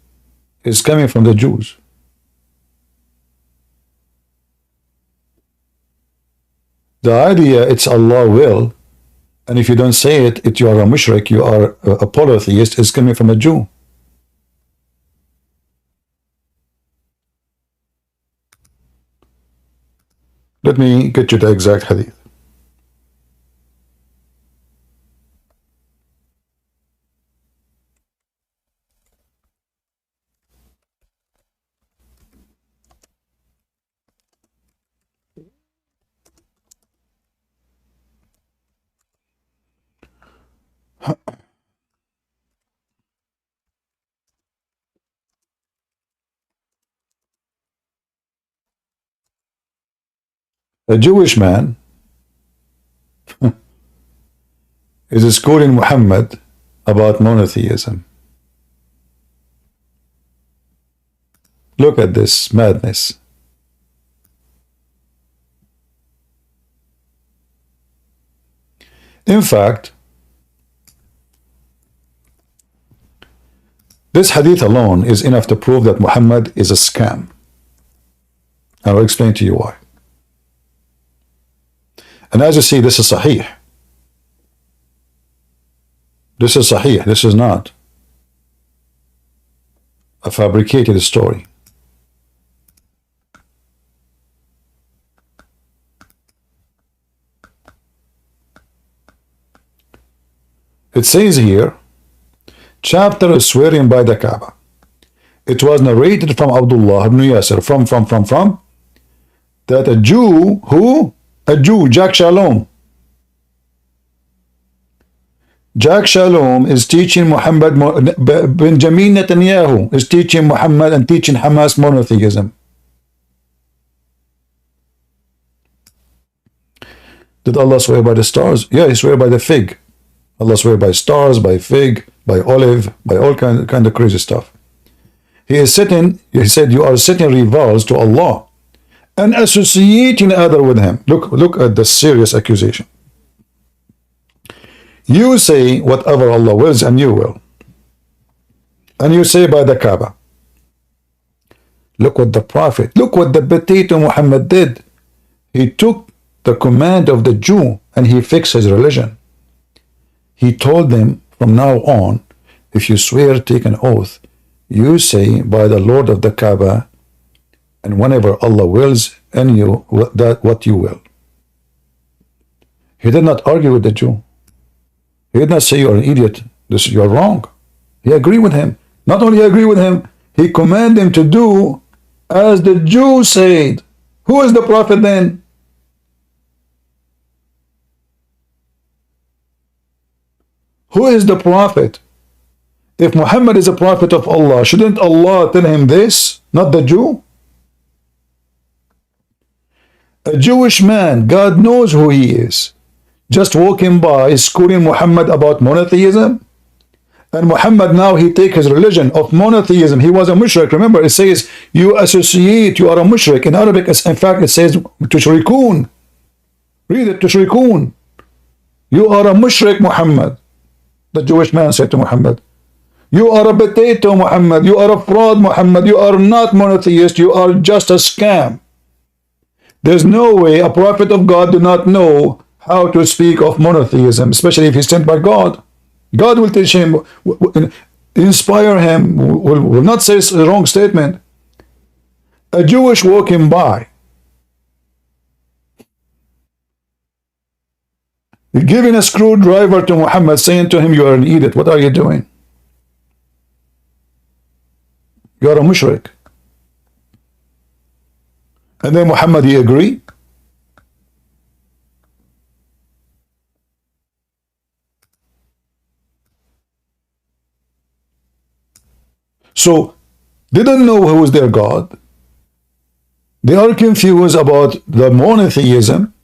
is coming from the Jews. The idea, it's Allah will, and if you don't say it, you are a mushrik, you are a polytheist, is coming from a Jew. Let me get you the exact hadith. A Jewish man is schooling Muhammad about monotheism. Look at this madness. In fact, this hadith alone is enough to prove that Muhammad is a scam. I will explain to you why. And as you see, this is sahih. This is sahih. This is not a fabricated story. It says here, chapter swearing by the Kaaba. It was narrated from Abdullah ibn Yasir, from, that a Jew, who? A Jew, Jack Shalom. Jack Shalom is teaching Muhammad, Benjamin Netanyahu is teaching Muhammad and teaching Hamas monotheism. Did Allah swear by the stars? Yeah, he swear by the fig. Allah swear by stars, by fig, by olive, by all kind of crazy stuff. He said, you are setting rivals to Allah and associating other with him. Look at the serious accusation. You say whatever Allah wills and you will. And you say by the Kaaba. Look what the Prophet, look what the potato Muhammad did. He took the command of the Jew and he fixed his religion. He told them from now on, if you swear, take an oath, you say by the Lord of the Kaaba, and whenever Allah wills and you, what you will. He did not argue with the Jew. He did not say you're an idiot, you're wrong. He agreed with him. Not only agree with him, he commanded him to do as the Jew said. Who is the Prophet then? Who is the Prophet? If Muhammad is a prophet of Allah, shouldn't Allah tell him this, not the Jew? A Jewish man, God knows who he is, just walking by, schooling Muhammad about monotheism, And Muhammad now he take his religion of monotheism. He was a mushrik. Remember, it says you associate, you are a mushrik. In Arabic, in fact, it says tushrikun. Read it, tushrikun. You are a mushrik, Muhammad. The Jewish man said to Muhammad, you are a potato, Muhammad. You are a fraud, Muhammad. You are not monotheist. You are just a scam. There's no way a prophet of God do not know how to speak of monotheism, especially if he's sent by God. God will teach him, inspire him, will not say a wrong statement. A Jewish walking by, giving a screwdriver to Muhammad, saying to him, you are an idiot. What are you doing? You are a mushrik. And then Muhammad, he agreed. So, they don't know who is their God. They are confused about the monotheism.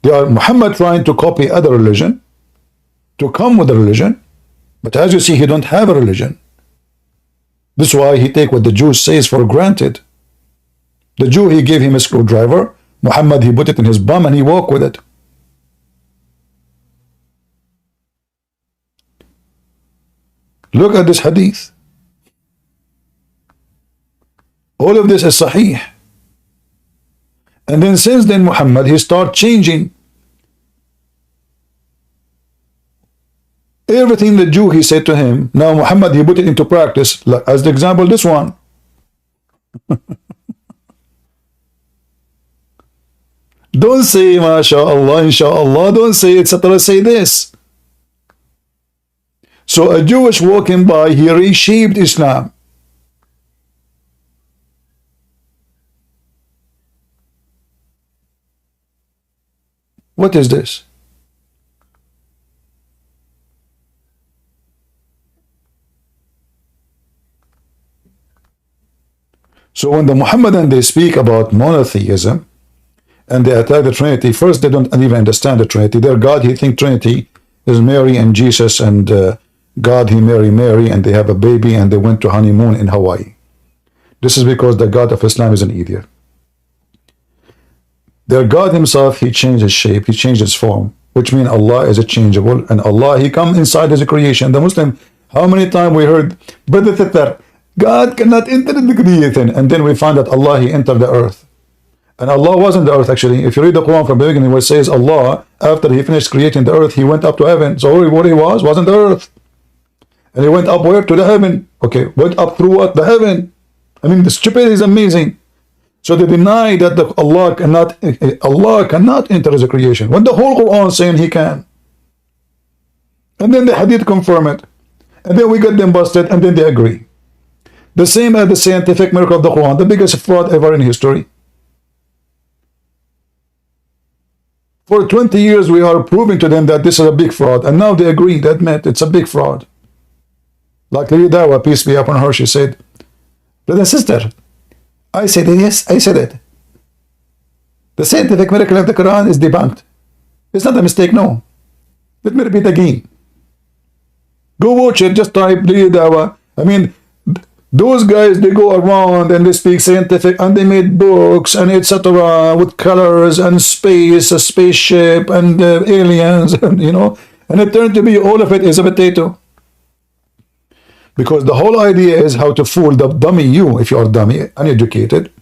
They are Muhammad trying to copy other religion, to come with a religion. But as you see, he don't have a religion. That's why he take what the Jew says for granted. The Jew, he gave him a screwdriver. Muhammad, he put it in his bum and he walked with it. Look at this hadith. All of this is sahih. And then since then Muhammad, he start changing everything the Jew he said to him. Now Muhammad, he put it into practice. Like, as the example, this one. Don't say MashaAllah, Inshallah. Don't say etc. Say this. So a Jewish walking by, he reshaped Islam. What is this? So when the Muhammadan, they speak about monotheism and they attack the Trinity, first they don't even understand the Trinity. Their God, he think Trinity is Mary and Jesus, and God, he marry Mary, and they have a baby, and they went to honeymoon in Hawaii. This is because the God of Islam is an idiot. Their God himself, he changed his shape, he changed his form, which means Allah is a changeable, and Allah, he come inside his creation. The Muslim, how many times we heard, Brother Thitter, God cannot enter the creation, and then we find that Allah, he entered the earth. And Allah wasn't the earth actually. If you read the Quran from the beginning, where it says Allah, after he finished creating the earth, he went up to heaven. So what he was, wasn't the earth. And he went up where? To the heaven. Okay, went up through what? The heaven. I mean, the stupidity is amazing. So they deny that Allah cannot enter his creation, when the whole Quran is saying he can. And then the hadith confirm it. And then we get them busted, and then they agree. The same as the scientific miracle of the Quran, the biggest fraud ever in history. For 20 years we are proving to them that this is a big fraud, and now they agree, they admit it's a big fraud. Like Lady Dawa, peace be upon her, she said, brother and sister, I said it, yes, I said it. The scientific miracle of the Quran is debunked. It's not a mistake, no. Let me repeat again. Go watch it, just type Lady Dawa. I mean, those guys, they go around and they speak scientific, and they made books and etc. with colors and space, a spaceship and aliens, and, you know, and it turned to be all of it is a potato. Because the whole idea is how to fool the dummy you, if you are dummy, uneducated,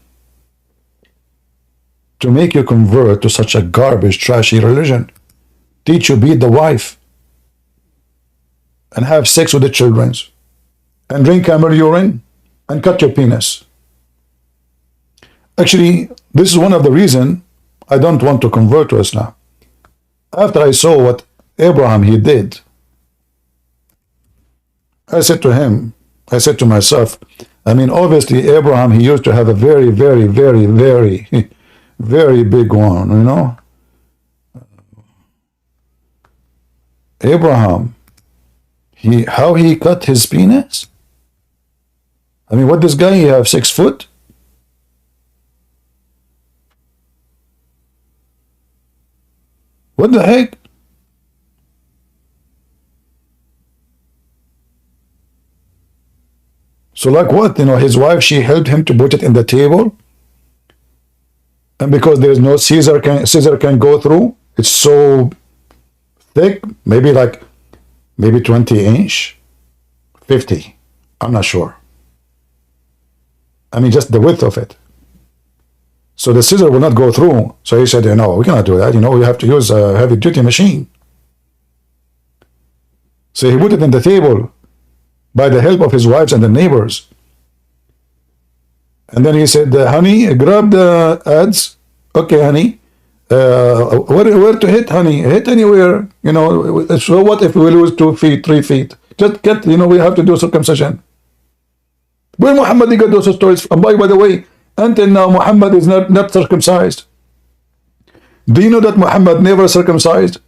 to make you convert to such a garbage, trashy religion. Teach you beat the wife and have sex with the children and drink camel urine and cut your penis. Actually, this is one of the reasons I don't want to convert to Islam. After I saw what Abraham he did, I said to him, I said to myself, I mean, obviously Abraham, he used to have a very, very, very, very, very big one, you know. Abraham, how he cut his penis? I mean, what this guy, he have 6 foot? What the heck? So like what? You know, his wife, she helped him to put it in the table. And because there's no scissor can go through, it's so thick, maybe 20 inch, 50. I'm not sure. I mean, just the width of it. So the scissor will not go through. So he said, no, we cannot do that. You know, we have to use a heavy duty machine. So he put it in the table by the help of his wives and the neighbors. And then he said, honey, grab the ads. Okay, honey. Where to hit, honey? Hit anywhere. You know, so what if we lose 2 feet, 3 feet? Just get, you know, we have to do circumcision. Where Muhammad got those stories? And by the way, until now, Muhammad is not circumcised. Do you know that Muhammad never circumcised?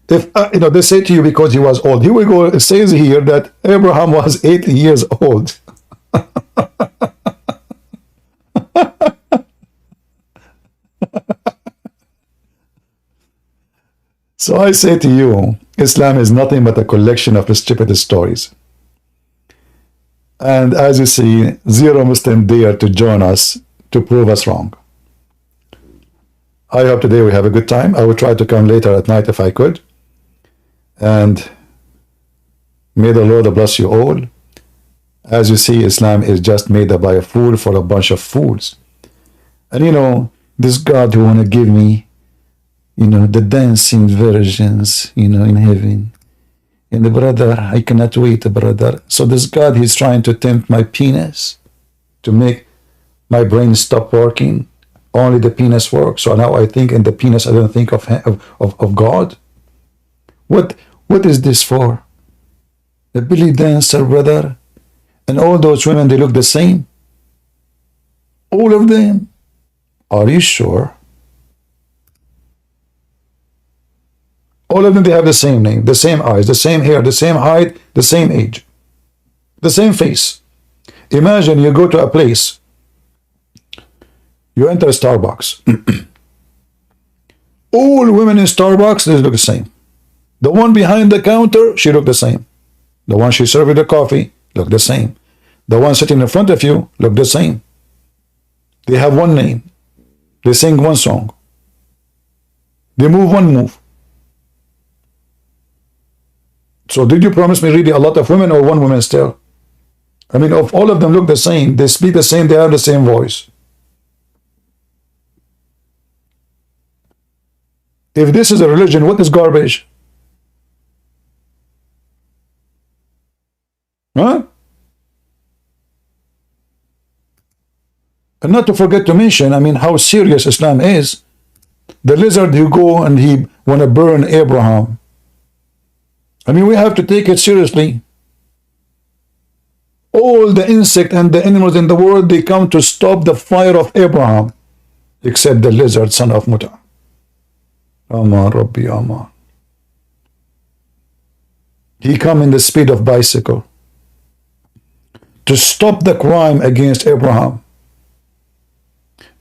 If you know, they say to you because he was old. Here we go. It says here that Abraham was 80 years old. So I say to you, Islam is nothing but a collection of stupid stories. And as you see, zero Muslim dare to join us to prove us wrong. I hope today we have a good time. I will try to come later at night if I could. And may the Lord bless you all. As you see, Islam is just made up by a fool for a bunch of fools. And you know, this God who want to give me, you know, the dancing virgins, you know, in heaven. And the brother, I cannot wait, brother. So this God, he's trying to tempt my penis to make my brain stop working. Only the penis works. So now I think in the penis, I don't think of God. What is this for? The belly dancer, brother. And all those women, they look the same. All of them. Are you sure? All of them, they have the same name, the same eyes, the same hair, the same height, the same age, the same face. Imagine you go to a place, you enter a Starbucks. All women in Starbucks, they look the same. The one behind the counter, she look the same. The one she served the coffee, look the same. The one sitting in front of you, look the same. They have one name. They sing one song. They move one move. So did you promise me really a lot of women or one woman still? I mean, if all of them look the same, they speak the same, they have the same voice. If this is a religion, what is garbage? Huh? And not to forget to mention, I mean, how serious Islam is. The lizard who go and he want to burn Abraham. I mean, we have to take it seriously. All the insects and the animals in the world, they come to stop the fire of Abraham, except the lizard, son of Muta. Aman, Rabbi, Aman. He come in the speed of bicycle to stop the crime against Abraham.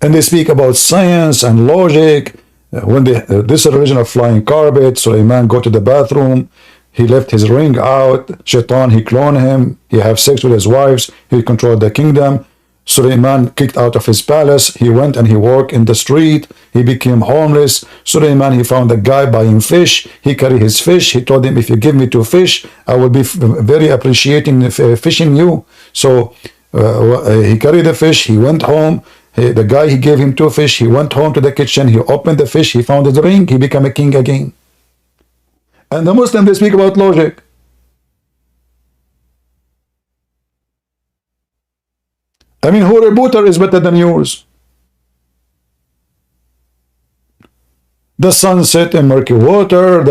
And they speak about science and logic. When this is a religion of flying carpet, so a man go to the bathroom, he left his ring out, Shaitan, he cloned him, he have sex with his wives, he controlled the kingdom. Suleiman kicked out of his palace, he went and he worked in the street, he became homeless. Suleiman, he found a guy buying fish, he carried his fish, he told him, if you give me 2 fish, I will be very appreciating fishing you. So he carried the fish, he went home, the guy, he gave him 2 fish, he went home to the kitchen, he opened the fish, he found his ring, he became a king again. And the Muslims, they speak about logic. I mean, whose rebooter is better than yours? The sunset in murky water, I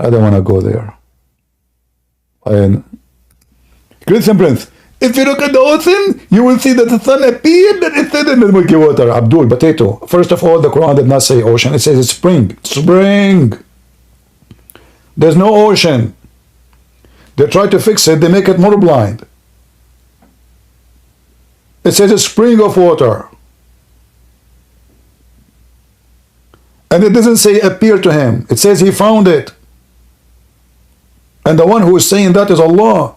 don't want to go there. Christian Prince, if you look at the ocean, you will see that the sun appeared and it said in the murky water. Abdul, potato. First of all, the Quran did not say ocean. It says it's spring. Spring. There's no ocean. They try to fix it. They make it more blind. It says a spring of water. And it doesn't say appear to him. It says he found it. And the one who is saying that is Allah.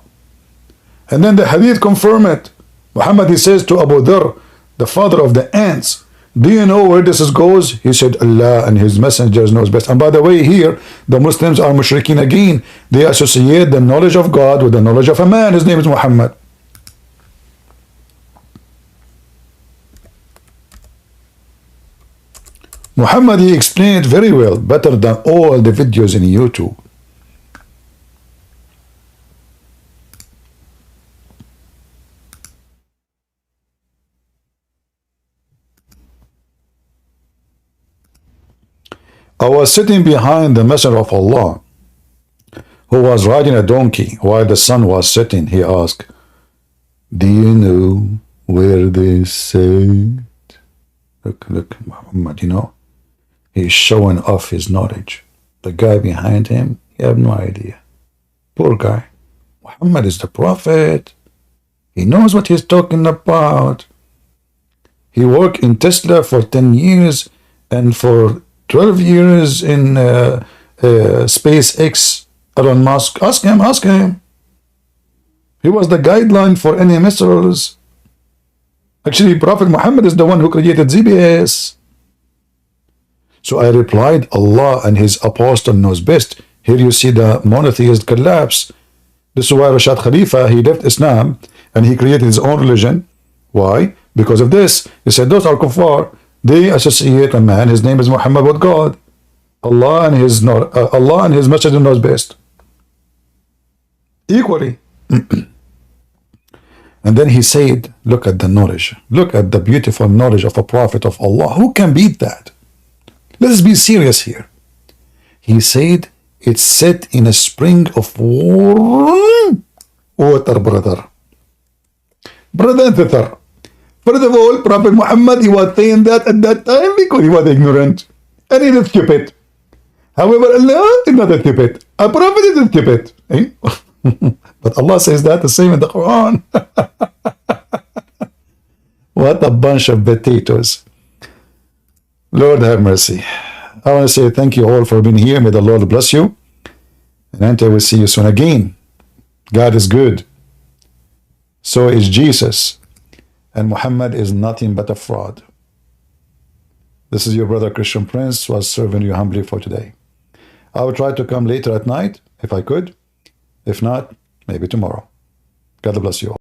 And then the hadith confirm it. Muhammad, he says to Abu Dhar, the father of the ants, do you know where this goes? He said, Allah and his messengers knows best. And by the way, here, the Muslims are mushrikeen again. They associate the knowledge of God with the knowledge of a man. His name is Muhammad. Muhammad, he explained it very well, better than all the videos in YouTube. I was sitting behind the Messenger of Allah, who was riding a donkey while the sun was setting. He asked, do you know where they said? Look, Muhammad, you know, he's showing off his knowledge. The guy behind him, he have no idea. Poor guy. Muhammad is the prophet. He knows what he's talking about. He worked in Tesla for 10 years and for 12 years in SpaceX. Elon Musk. Ask him. He was the guideline for any missiles. Actually, Prophet Muhammad is the one who created GPS. So I replied, Allah and his apostle knows best. Here you see the monotheist collapse. This is why Rashad Khalifa, he left Islam and he created his own religion. Why? Because of this. He said, those are kuffar. They associate a man, his name is Muhammad, with God. Allah and his messenger knows best. Equally. And then he said, look at the knowledge. Look at the beautiful knowledge of a prophet of Allah. Who can beat that? Let's be serious here. He said, it's set in a spring of water, brother. Brother and sister. First of all, Prophet Muhammad, he was saying that at that time because he was ignorant. And he is stupid. However, Allah is not stupid. A prophet is stupid. Eh? But Allah says that the same in the Quran. What a bunch of potatoes. Lord have mercy. I want to say thank you all for being here. May the Lord bless you. And until we see you soon again. God is good. So is Jesus. And Muhammad is nothing but a fraud. This is your brother Christian Prince, was serving you humbly for today. I will try to come later at night, if I could. If not, maybe tomorrow. God bless you all.